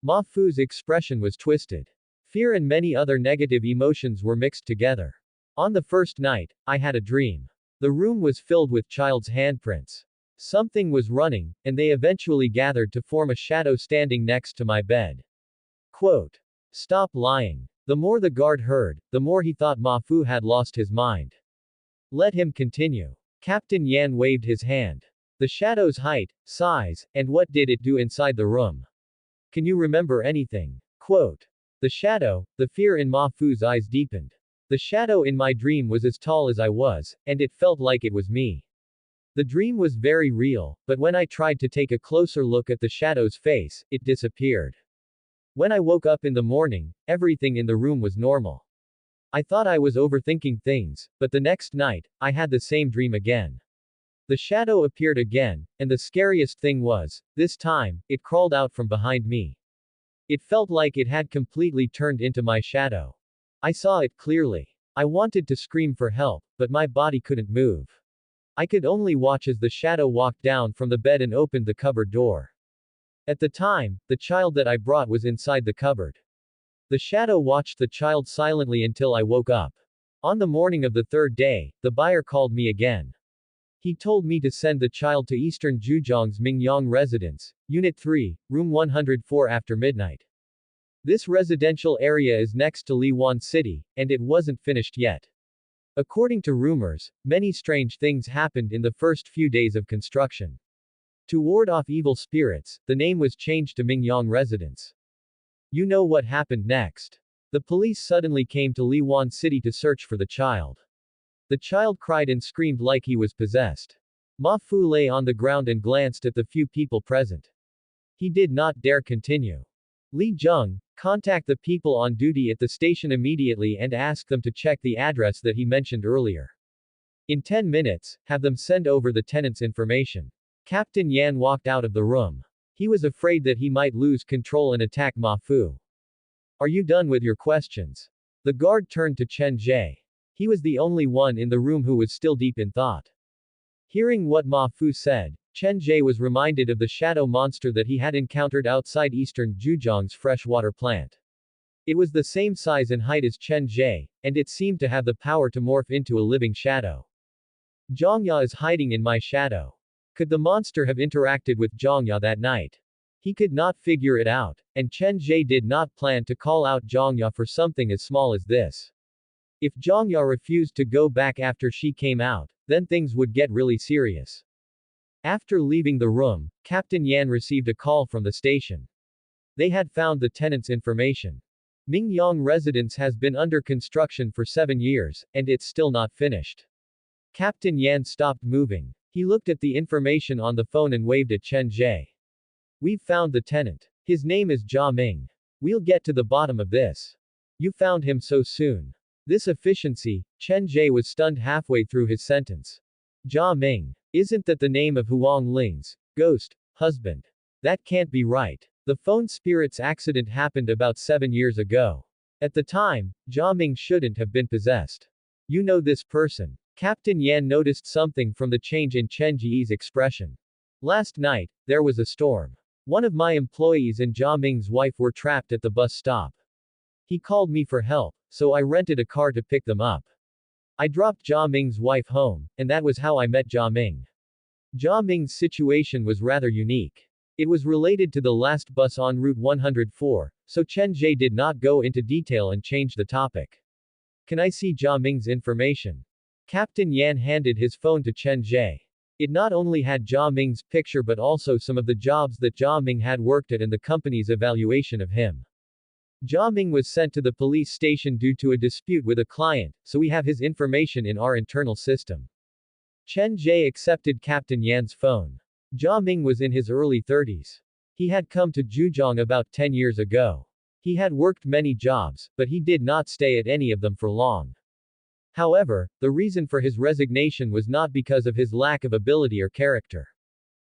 Ma Fu's expression was twisted. Fear and many other negative emotions were mixed together. On the first night, I had a dream. The room was filled with child's handprints. Something was running, and they eventually gathered to form a shadow standing next to my bed. Quote. Stop lying. The more the guard heard, the more he thought Ma Fu had lost his mind. Let him continue. Captain Yan waved his hand. The shadow's height, size, and what did it do inside the room? Can you remember anything? Quote. The shadow, the fear in Ma Fu's eyes deepened. The shadow in my dream was as tall as I was, and it felt like it was me. The dream was very real, but when I tried to take a closer look at the shadow's face, it disappeared. When I woke up in the morning, everything in the room was normal. I thought I was overthinking things, but the next night, I had the same dream again. The shadow appeared again, and the scariest thing was, this time, it crawled out from behind me. It felt like it had completely turned into my shadow. I saw it clearly. I wanted to scream for help, but my body couldn't move. I could only watch as the shadow walked down from the bed and opened the cupboard door. At the time, the child that I brought was inside the cupboard. The shadow watched the child silently until I woke up. On the morning of the 3rd day, the buyer called me again. He told me to send the child to Eastern Zhujiang's Mingyang residence, Unit 3, Room 104 after midnight. This residential area is next to Liwan City, and it wasn't finished yet. According to rumors, many strange things happened in the first few days of construction. To ward off evil spirits, the name was changed to Mingyang Residence. You know what happened next. The police suddenly came to Liwan City to search for the child. The child cried and screamed like he was possessed. Ma Fu lay on the ground and glanced at the few people present. He did not dare continue. Li Zheng, contact the people on duty at the station immediately and ask them to check the address that he mentioned earlier. In 10 minutes, have them send over the tenant's information. Captain Yan walked out of the room. He was afraid that he might lose control and attack Ma Fu. Are you done with your questions? The guard turned to Chen Ge. He was the only one in the room who was still deep in thought. Hearing what Ma Fu said, Chen Ge was reminded of the shadow monster that he had encountered outside Eastern Zhujiang's freshwater plant. It was the same size and height as Chen Ge, and it seemed to have the power to morph into a living shadow. Zhangya is hiding in my shadow. Could the monster have interacted with Zhangya that night? He could not figure it out, and Chen Ge did not plan to call out Zhangya for something as small as this. If Zhangya refused to go back after she came out, then things would get really serious. After leaving the room, Captain Yan received a call from the station. They had found the tenant's information. Mingyang residence has been under construction for 7 years, and it's still not finished. Captain Yan stopped moving. He looked at the information on the phone and waved at Chen Ge. We've found the tenant. His name is Jia Ming. We'll get to the bottom of this. You found him so soon. This efficiency, Chen Ge was stunned halfway through his sentence. Jia Ming. Isn't that the name of Huang Ling's ghost husband? That can't be right. The phone spirit's accident happened about 7 years ago. At the time, Jia Ming shouldn't have been possessed. You know this person. Captain Yan noticed something from the change in Chen Ge's expression. Last night, there was a storm. One of my employees and Jia Ming's wife were trapped at the bus stop. He called me for help, so I rented a car to pick them up. I dropped Jia Ming's wife home, and that was how I met Jia Ming. Jia Ming's situation was rather unique. It was related to the last bus on Route 104, so Chen Ge did not go into detail and change the topic. Can I see Jia Ming's information? Captain Yan handed his phone to Chen Ge. It not only had Jia Ming's picture but also some of the jobs that Jia Ming had worked at and the company's evaluation of him. Jia Ming was sent to the police station due to a dispute with a client, so we have his information in our internal system. Chen Ge accepted Captain Yan's phone. Jia Ming was in his early 30s. He had come to Zhujiang about 10 years ago. He had worked many jobs, but he did not stay at any of them for long. However, the reason for his resignation was not because of his lack of ability or character.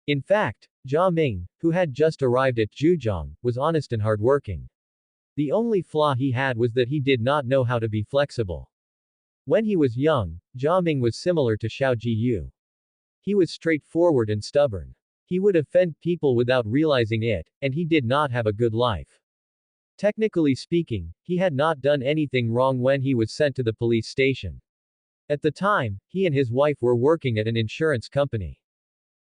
In fact, Jia Ming, who had just arrived at Zhujiang, was honest and hardworking. The only flaw he had was that he did not know how to be flexible. When he was young, Jia Ming was similar to Xiao Jiyu. He was straightforward and stubborn. He would offend people without realizing it, and he did not have a good life. Technically speaking, he had not done anything wrong when he was sent to the police station. At the time, he and his wife were working at an insurance company.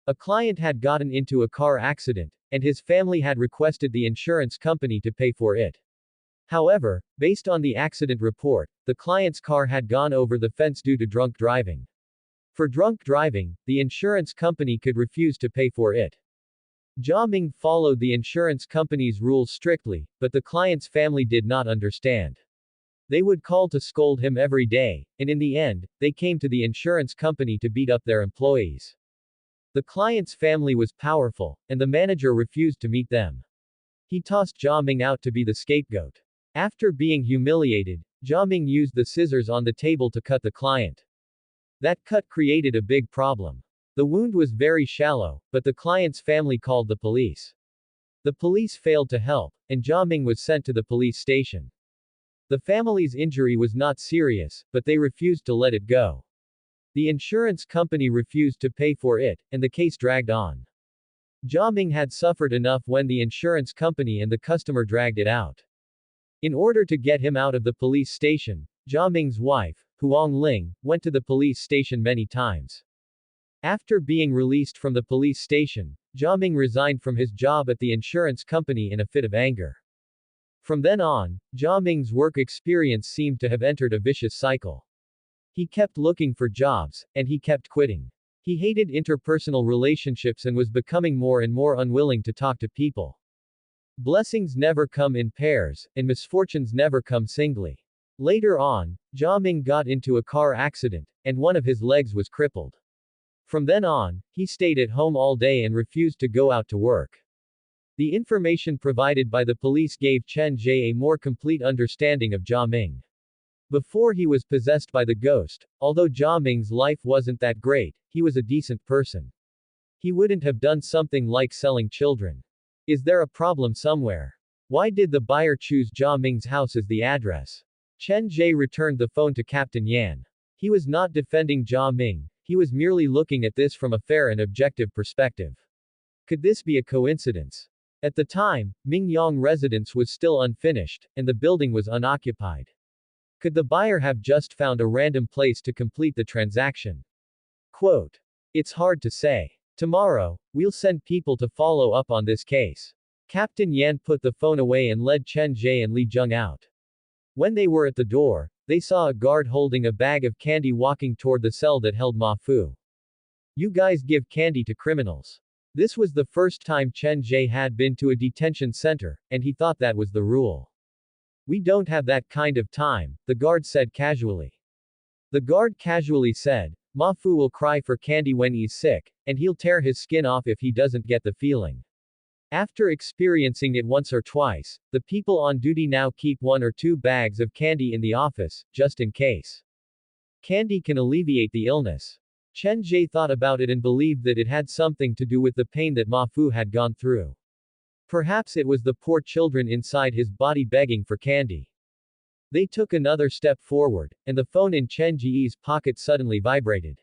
A client had gotten into a car accident, and his family had requested the insurance company to pay for it. However, based on the accident report, the client's car had gone over the fence due to drunk driving. For drunk driving, the insurance company could refuse to pay for it. Jia Ming followed the insurance company's rules strictly, but the client's family did not understand. They would call to scold him every day, and in the end, they came to the insurance company to beat up their employees. The client's family was powerful, and the manager refused to meet them. He tossed Jia Ming out to be the scapegoat. After being humiliated, Jia Ming used the scissors on the table to cut the client. That cut created a big problem. The wound was very shallow, but the client's family called the police. The police failed to help, and Jia Ming was sent to the police station. The family's injury was not serious, but they refused to let it go. The insurance company refused to pay for it, and the case dragged on. Jia Ming had suffered enough when the insurance company and the customer dragged it out. In order to get him out of the police station, Jia Ming's wife, Huang Ling, went to the police station many times. After being released from the police station, Jia Ming resigned from his job at the insurance company in a fit of anger. From then on, Jia Ming's work experience seemed to have entered a vicious cycle. He kept looking for jobs, and he kept quitting. He hated interpersonal relationships and was becoming more and more unwilling to talk to people. Blessings never come in pairs, and misfortunes never come singly. Later on, Jia Ming got into a car accident, and one of his legs was crippled. From then on, he stayed at home all day and refused to go out to work. The information provided by the police gave Chen Ge a more complete understanding of Jia Ming. Before he was possessed by the ghost, although Jia Ming's life wasn't that great, he was a decent person. He wouldn't have done something like selling children. Is there a problem somewhere? Why did the buyer choose Jia Ming's house as the address? Chen Ge returned the phone to Captain Yan. He was not defending Jia Ming, he was merely looking at this from a fair and objective perspective. Could this be a coincidence? At the time, Mingyang residence was still unfinished, and the building was unoccupied. Could the buyer have just found a random place to complete the transaction? Quote. It's hard to say. Tomorrow, we'll send people to follow up on this case. Captain Yan put the phone away and led Chen Ge and Li Zheng out. When they were at the door, they saw a guard holding a bag of candy walking toward the cell that held Ma Fu. You guys give candy to criminals. This was the first time Chen Ge had been to a detention center, and he thought that was the rule. We don't have that kind of time, the guard said casually. The guard casually said, Ma Fu will cry for candy when he's sick, and he'll tear his skin off if he doesn't get the feeling. After experiencing it once or twice, the people on duty now keep 1 or 2 bags of candy in the office, just in case. Candy can alleviate the illness. Chen Ge thought about it and believed that it had something to do with the pain that Ma Fu had gone through. Perhaps it was the poor children inside his body begging for candy. They took another step forward, and the phone in Chen Ge's pocket suddenly vibrated.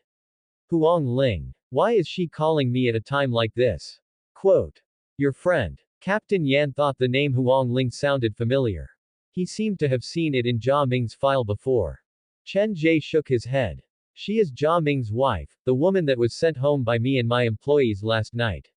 Huang Ling. Why is she calling me at a time like this? Quote. Your friend. Captain Yan thought the name Huang Ling sounded familiar. He seemed to have seen it in Jia Ming's file before. Chen Ge shook his head. She is Jia Ming's wife, the woman that was sent home by me and my employees last night.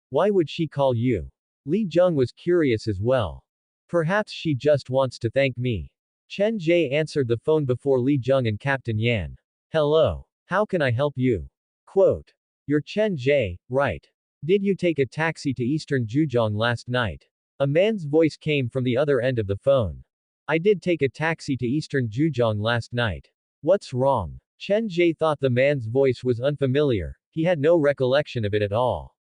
Why would she call you? Li Zheng was curious as well. Perhaps she just wants to thank me. Chen Ge answered the phone before Li Jung and Captain Yan. Hello. How can I help you? Quote. You're Chen Ge, right? Did you take a taxi to Eastern Zhejiang last night? A man's voice came from the other end of the phone. I did take a taxi to Eastern Zhejiang last night. What's wrong? Chen Ge thought the man's voice was unfamiliar. He had no recollection of it at all.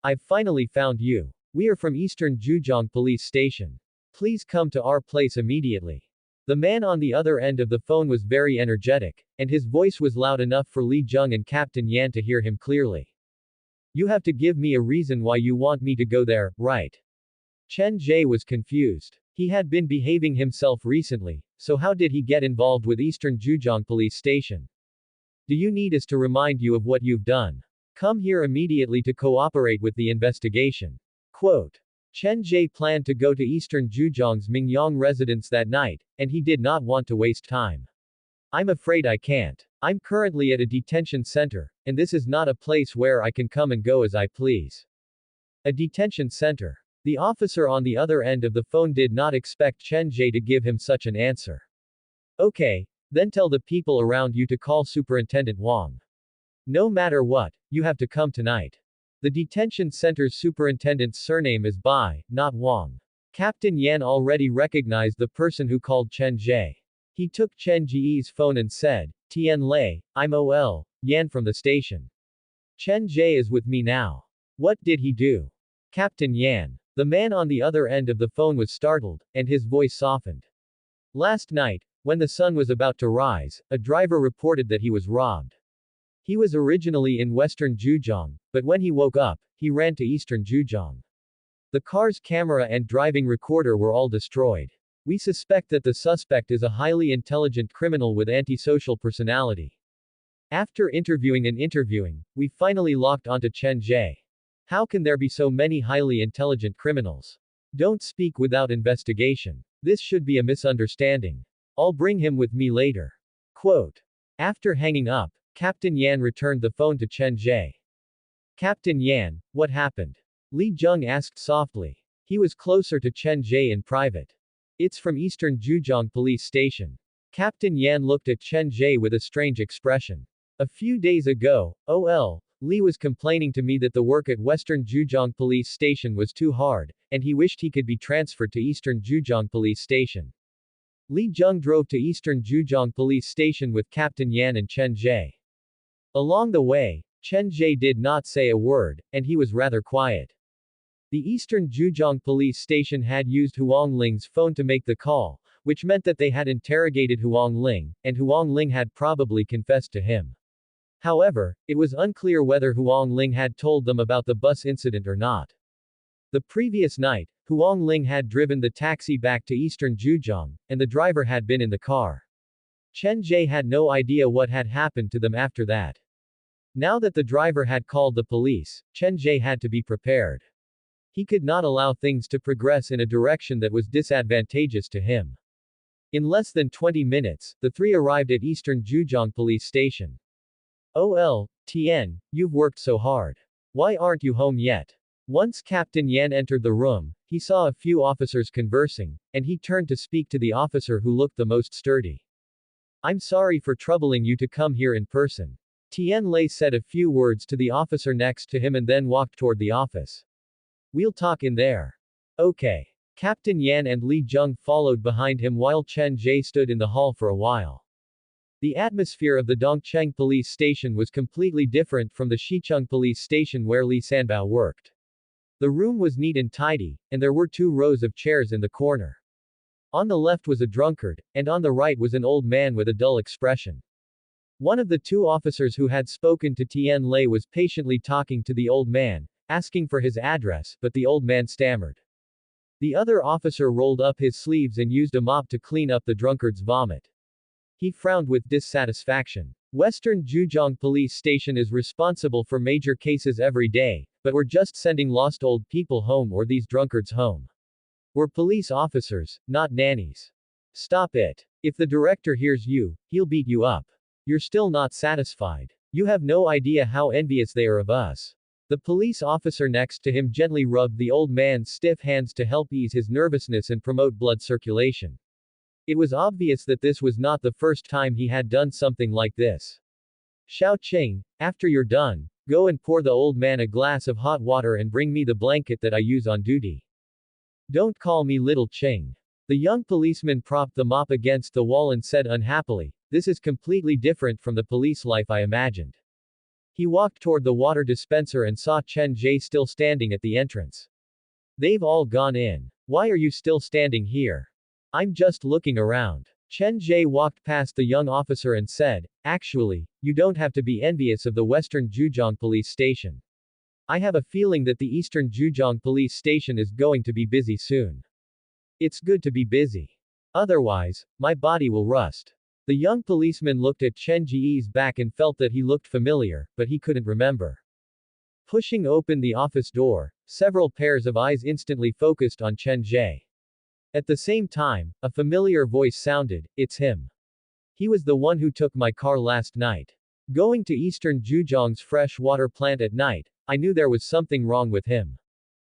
I've finally found you. We are from Eastern Zhejiang Police Station. Please come to our place immediately. The man on the other end of the phone was very energetic, and his voice was loud enough for Li Jung and Captain Yan to hear him clearly. You have to give me a reason why you want me to go there, right? Chen Ge was confused. He had been behaving himself recently, so how did he get involved with Eastern Zhejiang Police Station? Do you need us to remind you of what you've done? Come here immediately to cooperate with the investigation. Quote. Chen Ge planned to go to Eastern Zhejiang's Mingyang residence that night, and he did not want to waste time. I'm afraid I can't. I'm currently at a detention center, and this is not a place where I can come and go as I please. A detention center. The officer on the other end of the phone did not expect Chen Ge to give him such an answer. Okay, then tell the people around you to call Superintendent Wang. No matter what, you have to come tonight. The detention center's superintendent's surname is Bai, not Wang. Captain Yan already recognized the person who called Chen Ge. He took Chen Ge's phone and said, Tian Lei, I'm OL, Yan from the station. Chen Ge is with me now. What did he do? Captain Yan. The man on the other end of the phone was startled, and his voice softened. Last night, when the sun was about to rise, a driver reported that he was robbed. He was originally in Western Zhejiang, but when he woke up, he ran to Eastern Zhejiang. The car's camera and driving recorder were all destroyed. We suspect that the suspect is a highly intelligent criminal with antisocial personality. After interviewing, we finally locked onto Chen Ge. How can there be so many highly intelligent criminals? Don't speak without investigation. This should be a misunderstanding. I'll bring him with me later. Quote. After hanging up, Captain Yan returned the phone to Chen Ge. Captain Yan, what happened? Li Jung asked softly. He was closer to Chen Ge in private. It's from Eastern Zhejiang Police Station. Captain Yan looked at Chen Ge with a strange expression. A few days ago, OL, Li was complaining to me that the work at Western Zhejiang Police Station was too hard, and he wished he could be transferred to Eastern Zhejiang Police Station. Li Jung drove to Eastern Zhejiang Police Station with Captain Yan and Chen Ge. Along the way, Chen Ge did not say a word, and he was rather quiet. The Eastern Zhejiang Police Station had used Huang Ling's phone to make the call, which meant that they had interrogated Huang Ling, and Huang Ling had probably confessed to him. However, it was unclear whether Huang Ling had told them about the bus incident or not. The previous night, Huang Ling had driven the taxi back to Eastern Zhejiang, and the driver had been in the car. Chen Ge had no idea what had happened to them after that. Now that the driver had called the police, Chen Ge had to be prepared. He could not allow things to progress in a direction that was disadvantageous to him. In less than 20 minutes, the three arrived at Eastern Zhejiang Police Station. OL, Tien, you've worked so hard. Why aren't you home yet? Once Captain Yan entered the room, he saw a few officers conversing, and he turned to speak to the officer who looked the most sturdy. I'm sorry for troubling you to come here in person. Tian Lei said a few words to the officer next to him and then walked toward the office. We'll talk in there. Okay. Captain Yan and Li Jung followed behind him while Chen Ge stood in the hall for a while. The atmosphere of the Dongcheng police station was completely different from the Xicheng police station where Li Sanbao worked. The room was neat and tidy, and there were 2 rows of chairs in the corner. On the left was a drunkard, and on the right was an old man with a dull expression. One of the 2 officers who had spoken to Tian Lei was patiently talking to the old man, asking for his address, but the old man stammered. The other officer rolled up his sleeves and used a mop to clean up the drunkard's vomit. He frowned with dissatisfaction. Western Zhejiang Police Station is responsible for major cases every day, but we're just sending lost old people home or these drunkards home. We're police officers, not nannies. Stop it. If the director hears you, he'll beat you up. You're still not satisfied. You have no idea how envious they are of us. The police officer next to him gently rubbed the old man's stiff hands to help ease his nervousness and promote blood circulation. It was obvious that this was not the first time he had done something like this. Xiao Qing, after you're done, go and pour the old man a glass of hot water and bring me the blanket that I use on duty. Don't call me little Qing. The young policeman propped the mop against the wall and said unhappily, this is completely different from the police life I imagined. He walked toward the water dispenser and saw Chen Ge still standing at the entrance. They've all gone in. Why are you still standing here? I'm just looking around. Chen Ge walked past the young officer and said, actually, you don't have to be envious of the Western Zhejiang police station. I have a feeling that the Eastern Zhejiang police station is going to be busy soon. It's good to be busy. Otherwise, my body will rust. The young policeman looked at Chen Ge's back and felt that he looked familiar, but he couldn't remember. Pushing open the office door, several pairs of eyes instantly focused on Chen Ge. At the same time, a familiar voice sounded, it's him. He was the one who took my car last night. Going to Eastern Zhejiang's fresh water plant at night, I knew there was something wrong with him.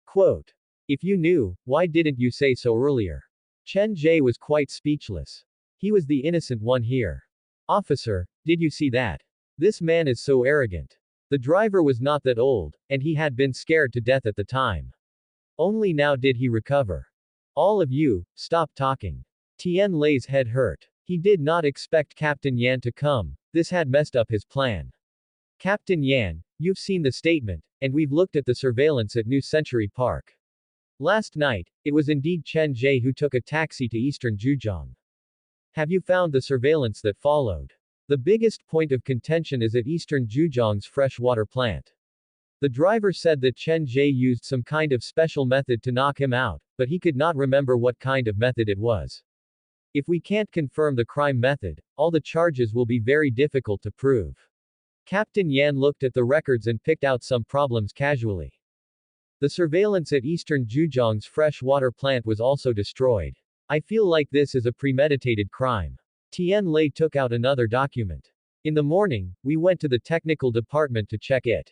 Quote. If you knew, why didn't you say so earlier? Chen Ge was quite speechless. He was the innocent one here. Officer, did you see that? This man is so arrogant. The driver was not that old, and he had been scared to death at the time. Only now did he recover. All of you, stop talking. Tian Lei's head hurt. He did not expect Captain Yan to come. This had messed up his plan. Captain Yan, you've seen the statement, and we've looked at the surveillance at New Century Park. Last night, it was indeed Chen Ge who took a taxi to Eastern Zhejiang. Have you found the surveillance that followed? The biggest point of contention is at Eastern Zhejiang's freshwater plant. The driver said that Chen Ge used some kind of special method to knock him out, but he could not remember what kind of method it was. If we can't confirm the crime method, all the charges will be very difficult to prove. Captain Yan looked at the records and picked out some problems casually. The surveillance at Eastern Zhejiang's freshwater plant was also destroyed. I feel like this is a premeditated crime. Tian Lei took out another document. In the morning, we went to the technical department to check it.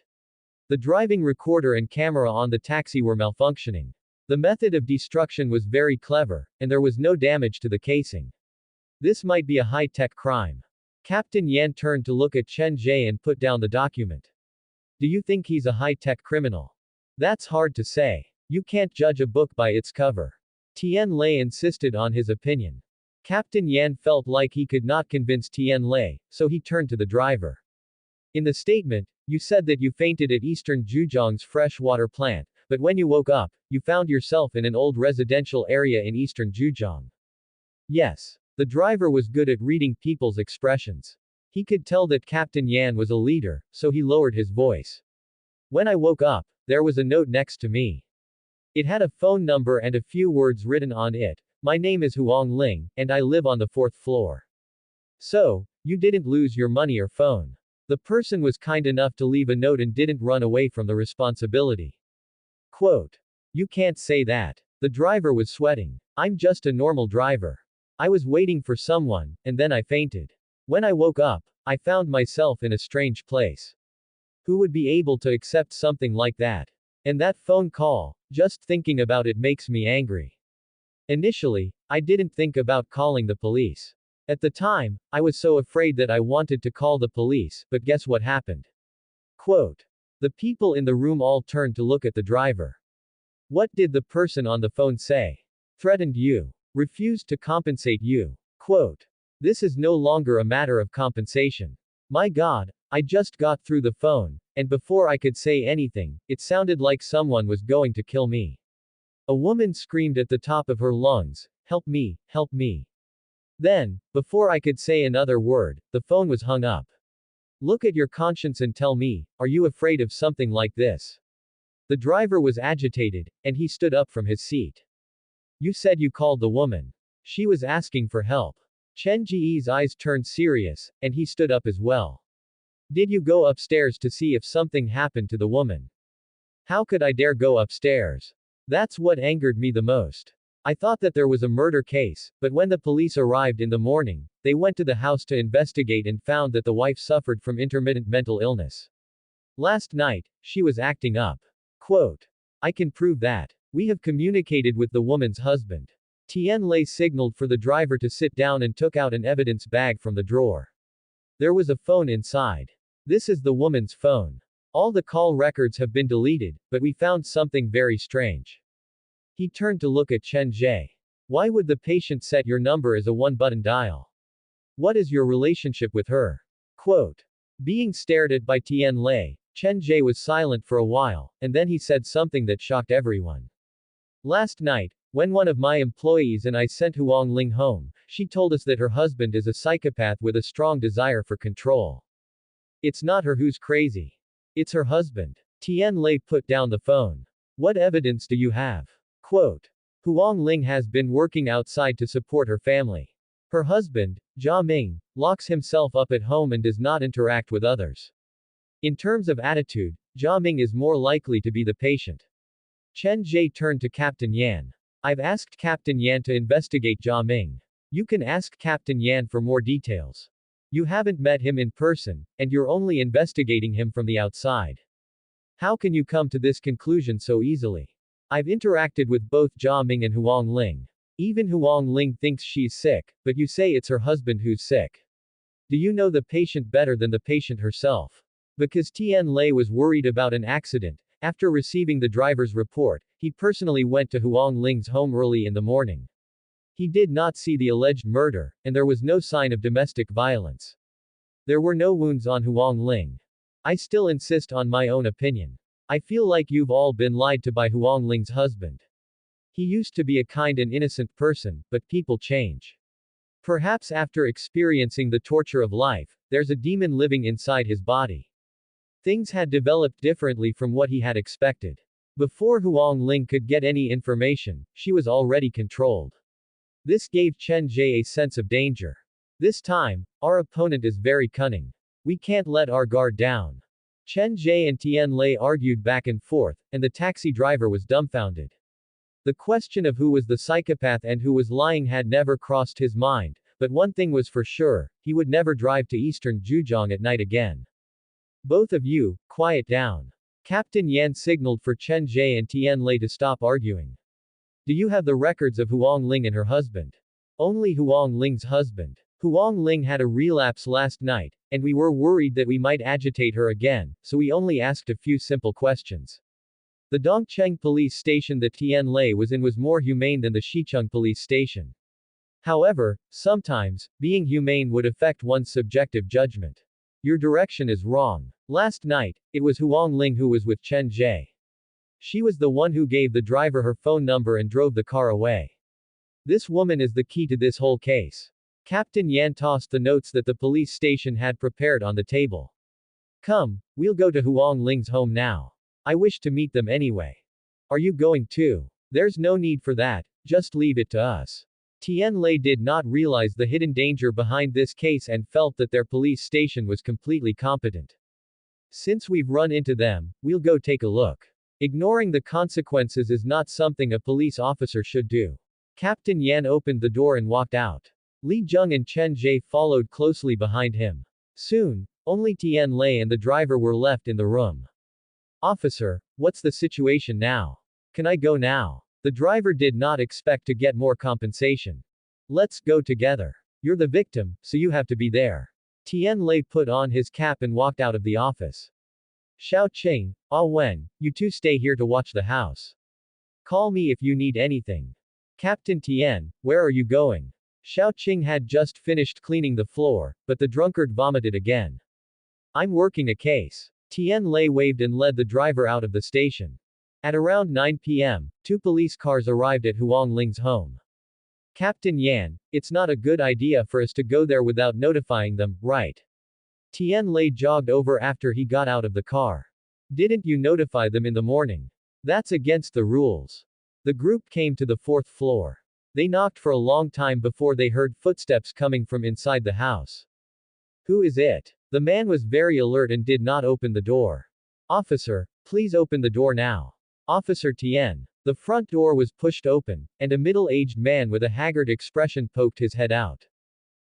The driving recorder and camera on the taxi were malfunctioning. The method of destruction was very clever, and there was no damage to the casing. This might be a high-tech crime. Captain Yan turned to look at Chen Ge and put down the document. Do you think he's a high-tech criminal? That's hard to say. You can't judge a book by its cover. Tian Lei insisted on his opinion. Captain Yan felt like he could not convince Tian Lei, so he turned to the driver. In the statement, you said that you fainted at Eastern Zhejiang's freshwater plant, but when you woke up, you found yourself in an old residential area in Eastern Zhejiang. Yes. The driver was good at reading people's expressions. He could tell that Captain Yan was a leader, so he lowered his voice. When I woke up, there was a note next to me. It had a phone number and a few words written on it. My name is Huang Ling, and I live on the 4th floor. So, you didn't lose your money or phone. The person was kind enough to leave a note and didn't run away from the responsibility. Quote. You can't say that. The driver was sweating. I'm just a normal driver. I was waiting for someone, and then I fainted. When I woke up, I found myself in a strange place. Who would be able to accept something like that? And that phone call, just thinking about it makes me angry. Initially, I didn't think about calling the police. At the time, I was so afraid that I wanted to call the police, but guess what happened? Quote. The people in the room all turned to look at the driver. What did the person on the phone say? Threatened you. Refused to compensate you. Quote. This is no longer a matter of compensation. My God, I just got through the phone, and before I could say anything, it sounded like someone was going to kill me. A woman screamed at the top of her lungs, help me, help me. Then, before I could say another word, the phone was hung up. Look at your conscience and tell me, are you afraid of something like this? The driver was agitated, and he stood up from his seat. You said you called the woman. She was asking for help. Chen Ge's eyes turned serious, and he stood up as well. Did you go upstairs to see if something happened to the woman? How could I dare go upstairs? That's what angered me the most. I thought that there was a murder case, but when the police arrived in the morning, they went to the house to investigate and found that the wife suffered from intermittent mental illness. Last night, she was acting up. Quote. I can prove that. We have communicated with the woman's husband. Tian Lei signaled for the driver to sit down and took out an evidence bag from the drawer. There was a phone inside. This is the woman's phone. All the call records have been deleted, but we found something very strange. He turned to look at Chen Ge. Why would the patient set your number as a one-button dial? What is your relationship with her? Quote. Being stared at by Tian Lei, Chen Ge was silent for a while, and then he said something that shocked everyone. Last night, when one of my employees and I sent Huang Ling home, she told us that her husband is a psychopath with a strong desire for control. It's not her who's crazy. It's her husband. Tian Lei put down the phone. What evidence do you have? Quote. Huang Ling has been working outside to support her family. Her husband, Jia Ming, locks himself up at home and does not interact with others. In terms of attitude, Jia Ming is more likely to be the patient. Chen Ge turned to Captain Yan. I've asked Captain Yan to investigate Jia Ming. You can ask Captain Yan for more details. You haven't met him in person, and you're only investigating him from the outside. How can you come to this conclusion so easily? I've interacted with both Jia Ming and Huang Ling. Even Huang Ling thinks she's sick, but you say it's her husband who's sick. Do you know the patient better than the patient herself? Because Tian Lei was worried about an accident, after receiving the driver's report, he personally went to Huang Ling's home early in the morning. He did not see the alleged murder, and there was no sign of domestic violence. There were no wounds on Huang Ling. I still insist on my own opinion. I feel like you've all been lied to by Huang Ling's husband. He used to be a kind and innocent person, but people change. Perhaps after experiencing the torture of life, there's a demon living inside his body. Things had developed differently from what he had expected. Before Huang Ling could get any information, she was already controlled. This gave Chen Ge a sense of danger. This time, our opponent is very cunning. We can't let our guard down. Chen Ge and Tian Lei argued back and forth, and the taxi driver was dumbfounded. The question of who was the psychopath and who was lying had never crossed his mind, but one thing was for sure, he would never drive to eastern Zhejiang at night again. Both of you, quiet down. Captain Yan signaled for Chen Ge and Tian Lei to stop arguing. Do you have the records of Huang Ling and her husband? Only Huang Ling's husband. Huang Ling had a relapse last night, and we were worried that we might agitate her again, so we only asked a few simple questions. The Dongcheng police station that Tian Lei was in was more humane than the Xicheng police station. However, sometimes, being humane would affect one's subjective judgment. Your direction is wrong. Last night, it was Huang Ling who was with Chen Ge. She was the one who gave the driver her phone number and drove the car away. This woman is the key to this whole case. Captain Yan tossed the notes that the police station had prepared on the table. Come, we'll go to Huang Ling's home now. I wish to meet them anyway. Are you going too? There's no need for that, just leave it to us. Tian Lei did not realize the hidden danger behind this case and felt that their police station was completely competent. Since we've run into them, we'll go take a look. Ignoring the consequences is not something a police officer should do. Captain Yan opened the door and walked out. Li Zheng and Chen Ge followed closely behind him. Soon, only Tian Lei and the driver were left in the room. Officer, what's the situation now? Can I go now? The driver did not expect to get more compensation. Let's go together. You're the victim, so you have to be there. Tian Lei put on his cap and walked out of the office. Xiao Qing, Ah Wen, you two stay here to watch the house. Call me if you need anything. Captain Tian, where are you going? Xiao Qing had just finished cleaning the floor, but the drunkard vomited again. I'm working a case. Tian Lei waved and led the driver out of the station. At around 9 p.m., 2 police cars arrived at Huang Ling's home. Captain Yan, it's not a good idea for us to go there without notifying them, right? Tian Lei jogged over after he got out of the car. Didn't you notify them in the morning? That's against the rules. The group came to the 4th floor. They knocked for a long time before they heard footsteps coming from inside the house. Who is it? The man was very alert and did not open the door. Officer, please open the door now. Officer Tian. The front door was pushed open, and a middle-aged man with a haggard expression poked his head out.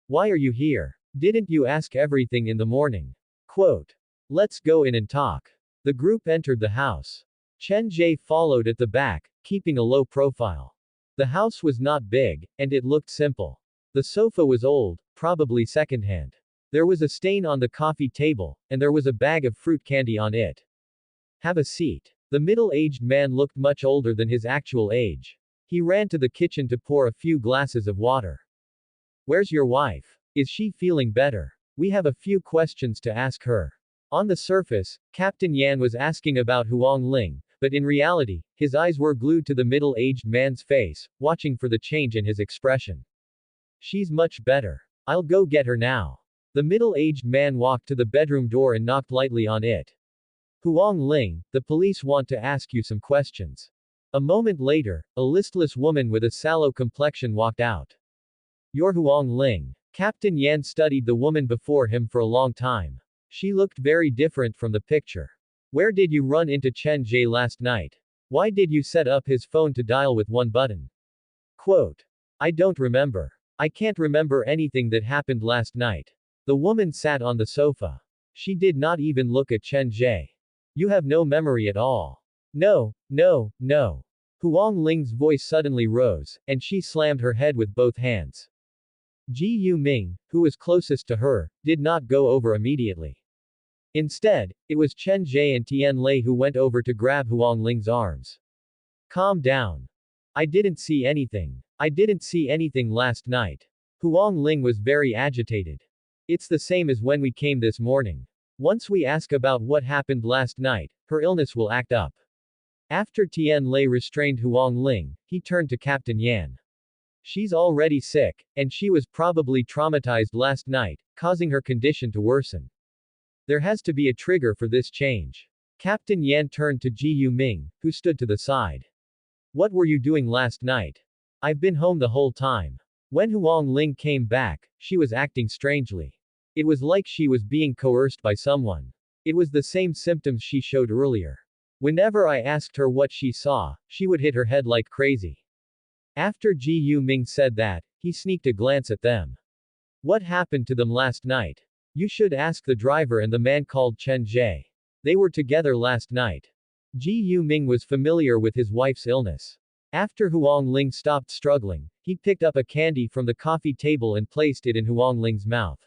Why are you here? Didn't you ask everything in the morning? Quote. Let's go in and talk. The group entered the house. Chen Ge followed at the back, keeping a low profile. The house was not big, and it looked simple. The sofa was old, probably secondhand. There was a stain on the coffee table, and there was a bag of fruit candy on it. Have a seat. The middle-aged man looked much older than his actual age. He ran to the kitchen to pour a few glasses of water. Where's your wife? Is she feeling better? We have a few questions to ask her. On the surface, Captain Yan was asking about Huang Ling, but in reality, his eyes were glued to the middle-aged man's face, watching for the change in his expression. She's much better. I'll go get her now. The middle-aged man walked to the bedroom door and knocked lightly on it. Huang Ling, the police want to ask you some questions. A moment later, a listless woman with a sallow complexion walked out. You're Huang Ling. Captain Yan studied the woman before him for a long time. She looked very different from the picture. Where did you run into Chen Ge last night? Why did you set up his phone to dial with one button? Quote. I don't remember. I can't remember anything that happened last night. The woman sat on the sofa. She did not even look at Chen Ge. You have no memory at all. No, no, no. Huang Ling's voice suddenly rose, and she slammed her head with both hands. Ji Yuming, who was closest to her, did not go over immediately. Instead, it was Chen Ge and Tian Lei who went over to grab Huang Ling's arms. Calm down. I didn't see anything. I didn't see anything last night. Huang Ling was very agitated. It's the same as when we came this morning. Once we ask about what happened last night, her illness will act up. After Tian Lei restrained Huang Ling, he turned to Captain Yan. She's already sick, and she was probably traumatized last night, causing her condition to worsen. There has to be a trigger for this change. Captain Yan turned to Ji Yuming, who stood to the side. What were you doing last night? I've been home the whole time. When Huang Ling came back, she was acting strangely. It was like she was being coerced by someone. It was the same symptoms she showed earlier. Whenever I asked her what she saw, she would hit her head like crazy. After Ji Yuming said that, he sneaked a glance at them. What happened to them last night? You should ask the driver and the man called Chen Ge. They were together last night. Ji Yuming was familiar with his wife's illness. After Huang Ling stopped struggling, he picked up a candy from the coffee table and placed it in Huang Ling's mouth.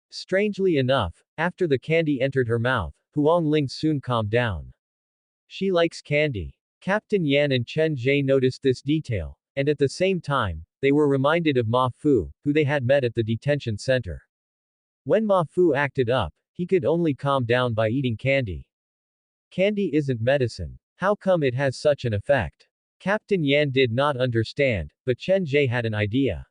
Strangely enough, after the candy entered her mouth, Huang Ling soon calmed down. She likes candy. Captain Yan and Chen Ge noticed this detail, and at the same time, they were reminded of Ma Fu, who they had met at the detention center. When Ma Fu acted up, he could only calm down by eating candy. Candy isn't medicine. How come it has such an effect? Captain Yan did not understand, but Chen Ge had an idea.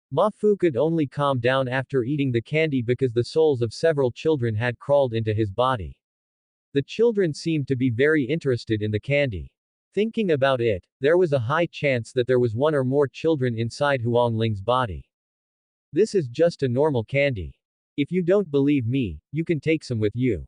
Ma Fu could only calm down after eating the candy because the souls of several children had crawled into his body. The children seemed to be very interested in the candy. Thinking about it, there was a high chance that there was one or more children inside Huang Ling's body. This is just a normal candy. If you don't believe me, you can take some with you.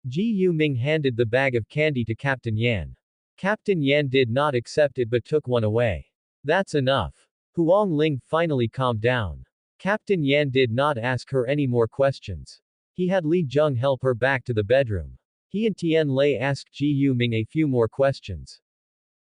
Ji Yuming handed the bag of candy to Captain Yan. Captain Yan did not accept it but took one away. That's enough. Huang Ling finally calmed down. Captain Yan did not ask her any more questions. He had Li Jung help her back to the bedroom. He and Tian Lei asked Ji Yuming a few more questions.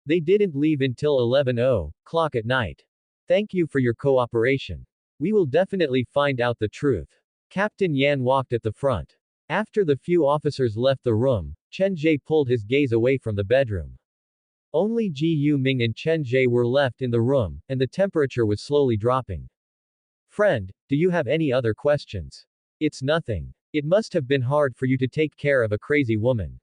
They didn't leave until 11:00 at night. Thank you for your cooperation. We will definitely find out the truth. Captain Yan walked at the front. After the few officers left the room, Chen Ge pulled his gaze away from the bedroom. Only Ji Yuming and Chen Ge were left in the room, and the temperature was slowly dropping. Friend, do you have any other questions? It's nothing. It must have been hard for you to take care of a crazy woman.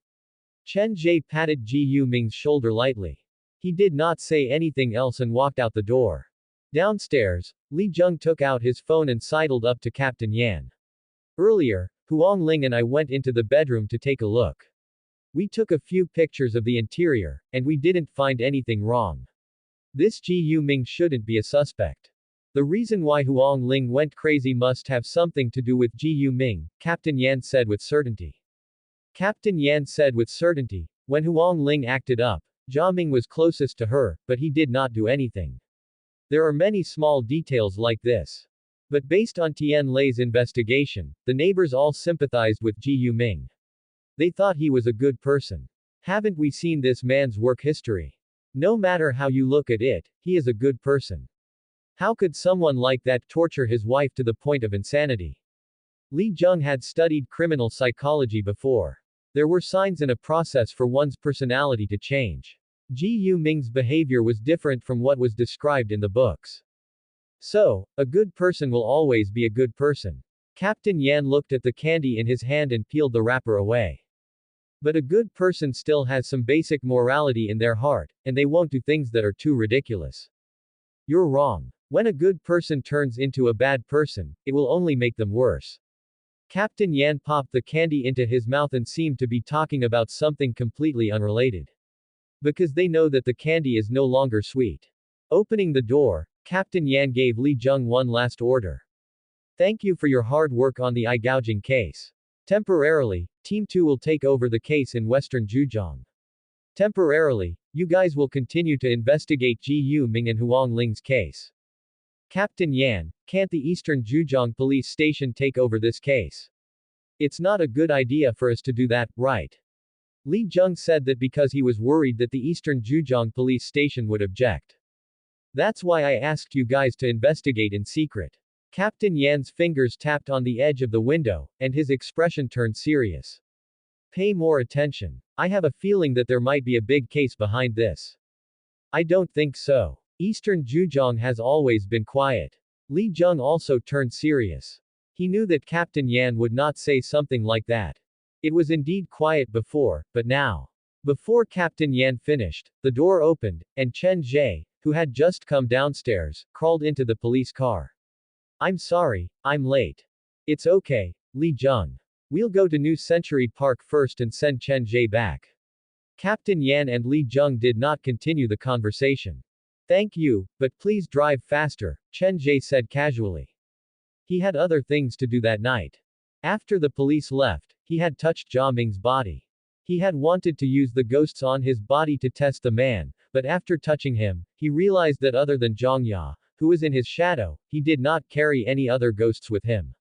Chen Ge patted Ji Yuming's shoulder lightly. He did not say anything else and walked out the door. Downstairs, Li Jung took out his phone and sidled up to Captain Yan. Earlier, Huang Ling and I went into the bedroom to take a look. We took a few pictures of the interior, and we didn't find anything wrong. This Ji Yuming shouldn't be a suspect. The reason why Huang Ling went crazy must have something to do with Ji Yuming, Captain Yan said with certainty. Captain Yan said with certainty, when Huang Ling acted up, Jia Ming was closest to her, but he did not do anything. There are many small details like this. But based on Tian Lei's investigation, the neighbors all sympathized with Ji Yuming. They thought he was a good person. Haven't we seen this man's work history? No matter how you look at it, he is a good person. How could someone like that torture his wife to the point of insanity? Li Jung had studied criminal psychology before. There were signs and a process for one's personality to change. Ji Yu Ming's behavior was different from what was described in the books. So, a good person will always be a good person. Captain Yan looked at the candy in his hand and peeled the wrapper away. But a good person still has some basic morality in their heart, and they won't do things that are too ridiculous. You're wrong. When a good person turns into a bad person, it will only make them worse. Captain Yan popped the candy into his mouth and seemed to be talking about something completely unrelated. Because they know that the candy is no longer sweet. Opening the door, Captain Yan gave Li Jung one last order. Thank you for your hard work on the eye gouging case. Temporarily, Team 2 will take over the case in Western Zhejiang. Temporarily, you guys will continue to investigate Ji Yu Ming and Huang Ling's case. Captain Yan, can't the Eastern Zhejiang police station take over this case? It's not a good idea for us to do that, right? Li Jung said that because he was worried that the Eastern Zhejiang police station would object. That's why I asked you guys to investigate in secret. Captain Yan's fingers tapped on the edge of the window, and his expression turned serious. Pay more attention. I have a feeling that there might be a big case behind this. I don't think so. Eastern Zhejiang has always been quiet. Li Jung also turned serious. He knew that Captain Yan would not say something like that. It was indeed quiet before, but now. Before Captain Yan finished, the door opened, and Chen Ge, who had just come downstairs, crawled into the police car. I'm sorry, I'm late. It's okay, Li Jung. We'll go to New Century Park first and send Chen Ge back. Captain Yan and Li Jung did not continue the conversation. Thank you, but please drive faster, Chen Ge said casually. He had other things to do that night. After the police left, he had touched Jia Ming's body. He had wanted to use the ghosts on his body to test the man, but after touching him, he realized that other than Zhangya, who was in his shadow, he did not carry any other ghosts with him.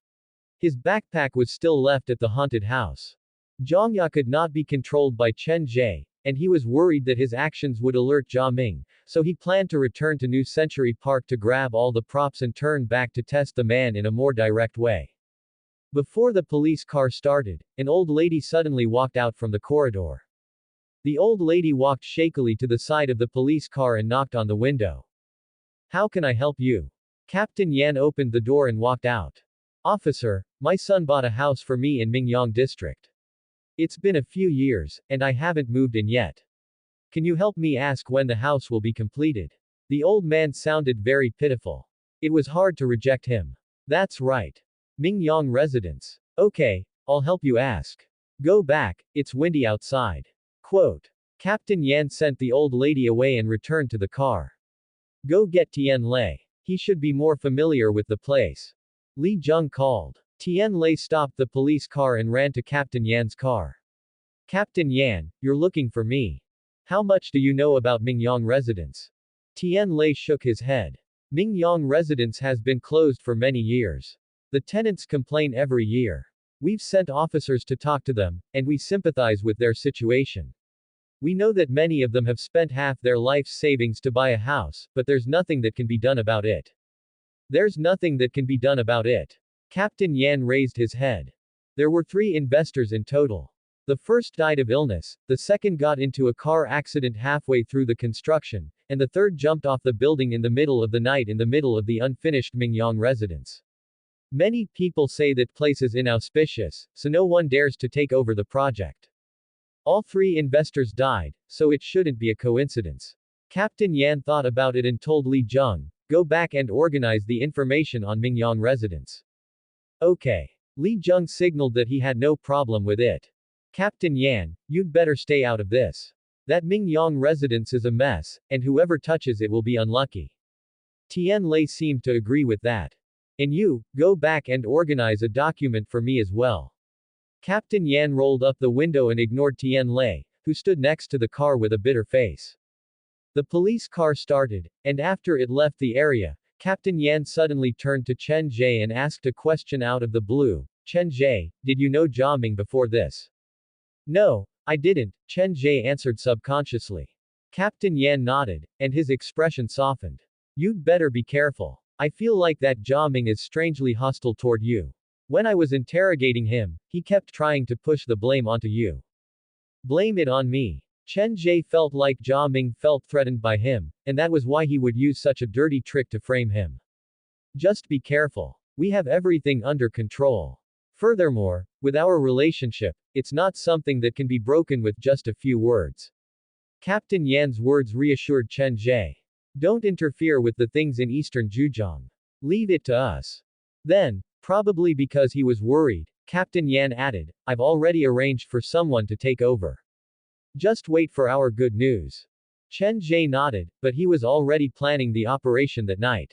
His backpack was still left at the haunted house. Zhangya could not be controlled by Chen Ge, and he was worried that his actions would alert Jia Ming, so he planned to return to New Century Park to grab all the props and turn back to test the man in a more direct way. Before the police car started, an old lady suddenly walked out from the corridor. The old lady walked shakily to the side of the police car and knocked on the window. How can I help you? Captain Yan opened the door and walked out. Officer, my son bought a house for me in Mingyang district. It's been a few years, and I haven't moved in yet. Can you help me ask when the house will be completed? The old man sounded very pitiful. It was hard to reject him. That's right. Mingyang residence. Okay, I'll help you ask. Go back, it's windy outside. Quote. Captain Yan sent the old lady away and returned to the car. Go get Tian Lei. He should be more familiar with the place. Li Jung called. Tian Lei stopped the police car and ran to Captain Yan's car. Captain Yan, you're looking for me. How much do you know about Mingyang residence? Tian Lei shook his head. Mingyang residence has been closed for many years. The tenants complain every year. We've sent officers to talk to them, and we sympathize with their situation. We know that many of them have spent half their life's savings to buy a house, but there's nothing that can be done about it. There's nothing that can be done about it. Captain Yan raised his head. There were 3 investors in total. The first died of illness, the second got into a car accident halfway through the construction, and the third jumped off the building in the middle of the night in the middle of the unfinished Mingyang residence. Many people say that place is inauspicious, so no one dares to take over the project. All 3 investors died, so it shouldn't be a coincidence. Captain Yan thought about it and told Li Jung, go back and organize the information on Mingyang residence. Okay. Li Jung signaled that he had no problem with it. Captain Yan, you'd better stay out of this. That Mingyang residence is a mess, and whoever touches it will be unlucky. Tian Lei seemed to agree with that. And you, go back and organize a document for me as well. Captain Yan rolled up the window and ignored Tian Lei, who stood next to the car with a bitter face. The police car started, and after it left the area, Captain Yan suddenly turned to Chen Ge and asked a question out of the blue. Chen Ge, did you know Jia Ming before this? No, I didn't, Chen Ge answered subconsciously. Captain Yan nodded, and his expression softened. You'd better be careful. I feel like that Jia Ming is strangely hostile toward you. When I was interrogating him, he kept trying to push the blame onto you. Blame it on me. Chen Ge felt like Jia Ming felt threatened by him, and that was why he would use such a dirty trick to frame him. Just be careful. We have everything under control. Furthermore, with our relationship, it's not something that can be broken with just a few words. Captain Yan's words reassured Chen Ge. Don't interfere with the things in eastern Zhejiang. Leave it to us. Then, probably because he was worried, Captain Yan added, I've already arranged for someone to take over. Just wait for our good news. Chen Ge nodded, but he was already planning the operation that night.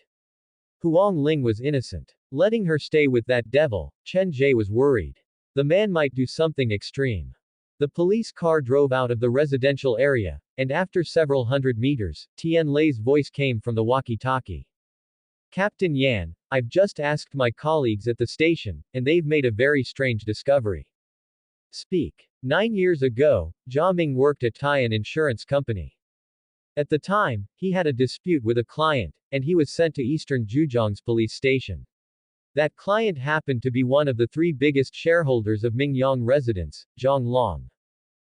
Huang Ling was innocent. Letting her stay with that devil, Chen Ge was worried. The man might do something extreme. The police car drove out of the residential area, and after several hundred meters, Tian Lei's voice came from the walkie-talkie. Captain Yan, I've just asked my colleagues at the station, and they've made a very strange discovery. Speak. 9 years ago, Jia Ming worked at Tian Insurance Company. At the time, he had a dispute with a client, and he was sent to Eastern Zhejiang's police station. That client happened to be one of the 3 biggest shareholders of Mingyang residence, Zhang Long.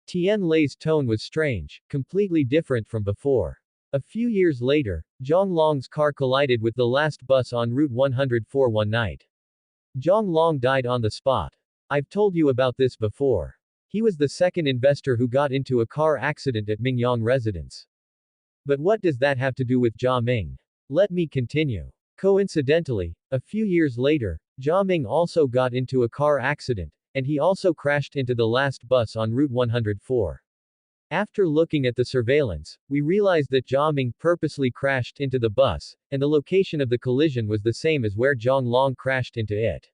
Tian Lei's tone was strange, completely different from before. A few years later, Zhang Long's car collided with the last bus on Route 104 one night. Zhang Long died on the spot. I've told you about this before. He was the second investor who got into a car accident at Mingyang residence. But what does that have to do with Jia Ming? Let me continue. Coincidentally, a few years later, Jia Ming also got into a car accident, and he also crashed into the last bus on Route 104. After looking at the surveillance, we realized that Jia Ming purposely crashed into the bus, and the location of the collision was the same as where Zhang Long crashed into it.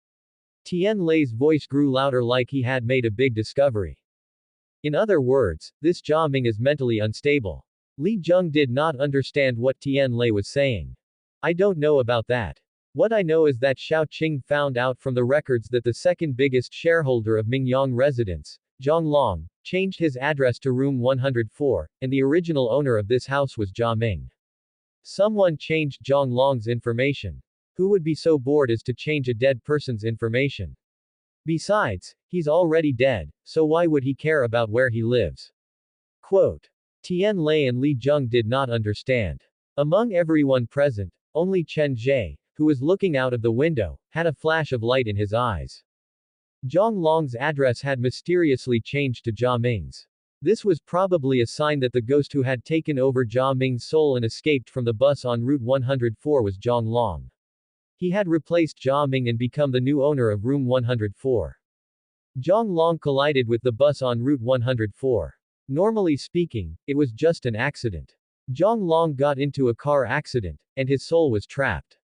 Tian Lei's voice grew louder like he had made a big discovery. In other words, this Jia Ming is mentally unstable. Li Zheng did not understand what Tian Lei was saying. I don't know about that. What I know is that Xiao Qing found out from the records that the second biggest shareholder of Mingyang residence, Zhang Long, changed his address to room 104, and the original owner of this house was Jia Ming. Someone changed Zhang Long's information. Who would be so bored as to change a dead person's information? Besides, he's already dead, so why would he care about where he lives? Quote. Tian Lei and Li Zheng did not understand. Among everyone present, only Chen Ge, who was looking out of the window, had a flash of light in his eyes. Zhang Long's address had mysteriously changed to Jia Ming's. This was probably a sign that the ghost who had taken over Jia Ming's soul and escaped from the bus on Route 104 was Zhang Long. He had replaced Jia Ming and become the new owner of room 104. Zhang Long collided with the bus on Route 104. Normally speaking, it was just an accident. Zhang Long got into a car accident, and his soul was trapped.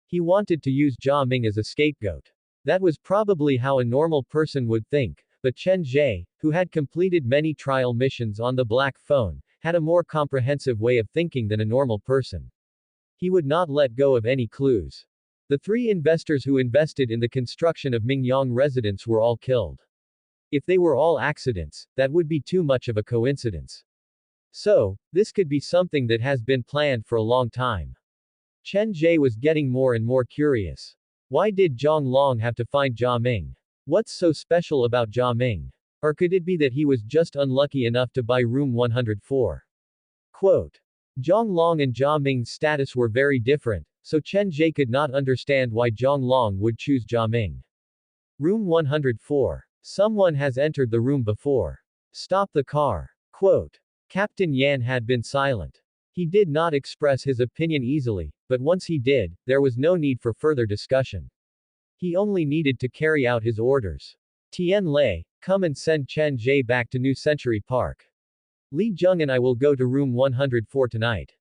He wanted to use Jia Ming as a scapegoat. That was probably how a normal person would think, but Chen Ge, who had completed many trial missions on the black phone, had a more comprehensive way of thinking than a normal person. He would not let go of any clues. The 3 investors who invested in the construction of Mingyang residence were all killed. If they were all accidents, that would be too much of a coincidence. So, this could be something that has been planned for a long time. Chen Ge was getting more and more curious. Why did Zhang Long have to find Jia Ming? What's so special about Jia Ming? Or could it be that he was just unlucky enough to buy room 104? Quote. Zhang Long and Jia Ming's status were very different, so Chen Ge could not understand why Zhang Long would choose Jia Ming. Room 104. Someone has entered the room before. Stop the car. Quote. Captain Yan had been silent. He did not express his opinion easily, but once he did, there was no need for further discussion. He only needed to carry out his orders. Tian Lei, come and send Chen Ge back to New Century Park. Li Zheng and I will go to room 104 tonight.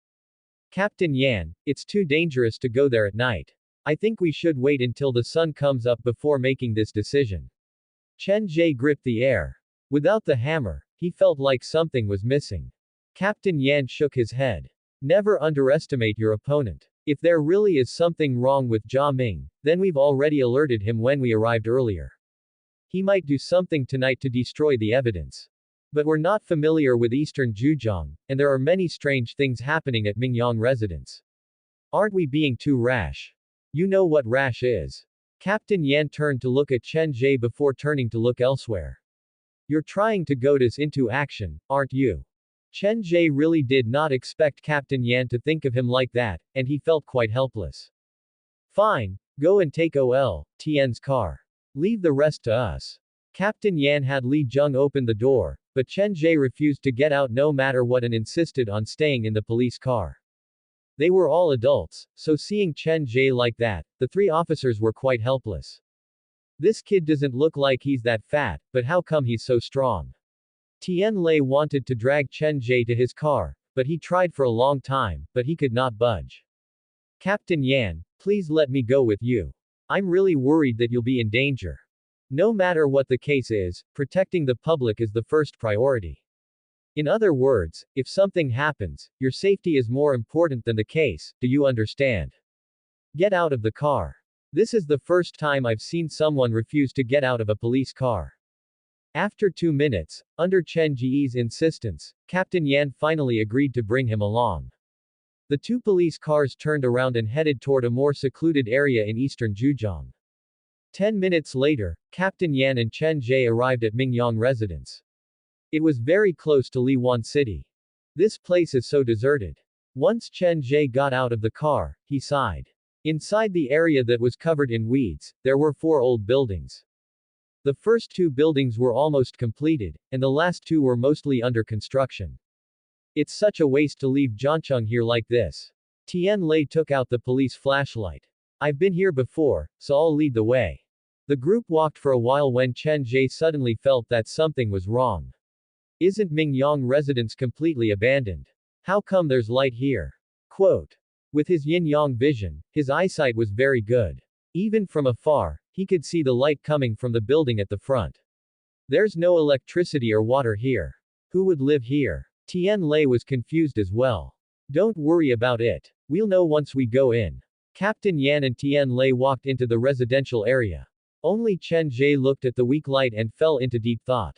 Captain Yan, it's too dangerous to go there at night. I think we should wait until the sun comes up before making this decision. Chen Ge gripped the air. Without the hammer, he felt like something was missing. Captain Yan shook his head. Never underestimate your opponent. If there really is something wrong with Jia Ming, then we've already alerted him when we arrived earlier. He might do something tonight to destroy the evidence. But we're not familiar with Eastern Zhejiang, and there are many strange things happening at Mingyang residence. Aren't we being too rash? You know what rash is. Captain Yan turned to look at Chen Ge before turning to look elsewhere. You're trying to goad us into action, aren't you? Chen Ge really did not expect Captain Yan to think of him like that, and he felt quite helpless. Fine, go and take Ol. Tian's car. Leave the rest to us. Captain Yan had Li Jung open the door, but Chen Ge refused to get out no matter what and insisted on staying in the police car. They were all adults, so seeing Chen Ge like that, the three officers were quite helpless. This kid doesn't look like he's that fat, but how come he's so strong? Tian Lei wanted to drag Chen Ge to his car, but he tried for a long time, but he could not budge. Captain Yan, please let me go with you. I'm really worried that you'll be in danger. No matter what the case is, protecting the public is the first priority. In other words, if something happens, your safety is more important than the case, do you understand? Get out of the car. This is the first time I've seen someone refuse to get out of a police car. After 2 minutes, under Chen Ge's insistence, Captain Yan finally agreed to bring him along. The two police cars turned around and headed toward a more secluded area in eastern Zhejiang. 10 minutes later, Captain Yan and Chen Ge arrived at Mingyang residence. It was very close to Liwan City. This place is so deserted. Once Chen Ge got out of the car, he sighed. Inside the area that was covered in weeds, there were 4 old buildings. The first 2 buildings were almost completed, and the last 2 were mostly under construction. It's such a waste to leave Jiancheng here like this. Tian Lei took out the police flashlight. I've been here before, so I'll lead the way. The group walked for a while when Chen Ge suddenly felt that something was wrong. Isn't Mingyang residence completely abandoned? How come there's light here? Quote. With his yin-yang vision, his eyesight was very good. Even from afar, he could see the light coming from the building at the front. There's no electricity or water here. Who would live here? Tian Lei was confused as well. Don't worry about it. We'll know once we go in. Captain Yan and Tian Lei walked into the residential area. Only Chen Ge looked at the weak light and fell into deep thought.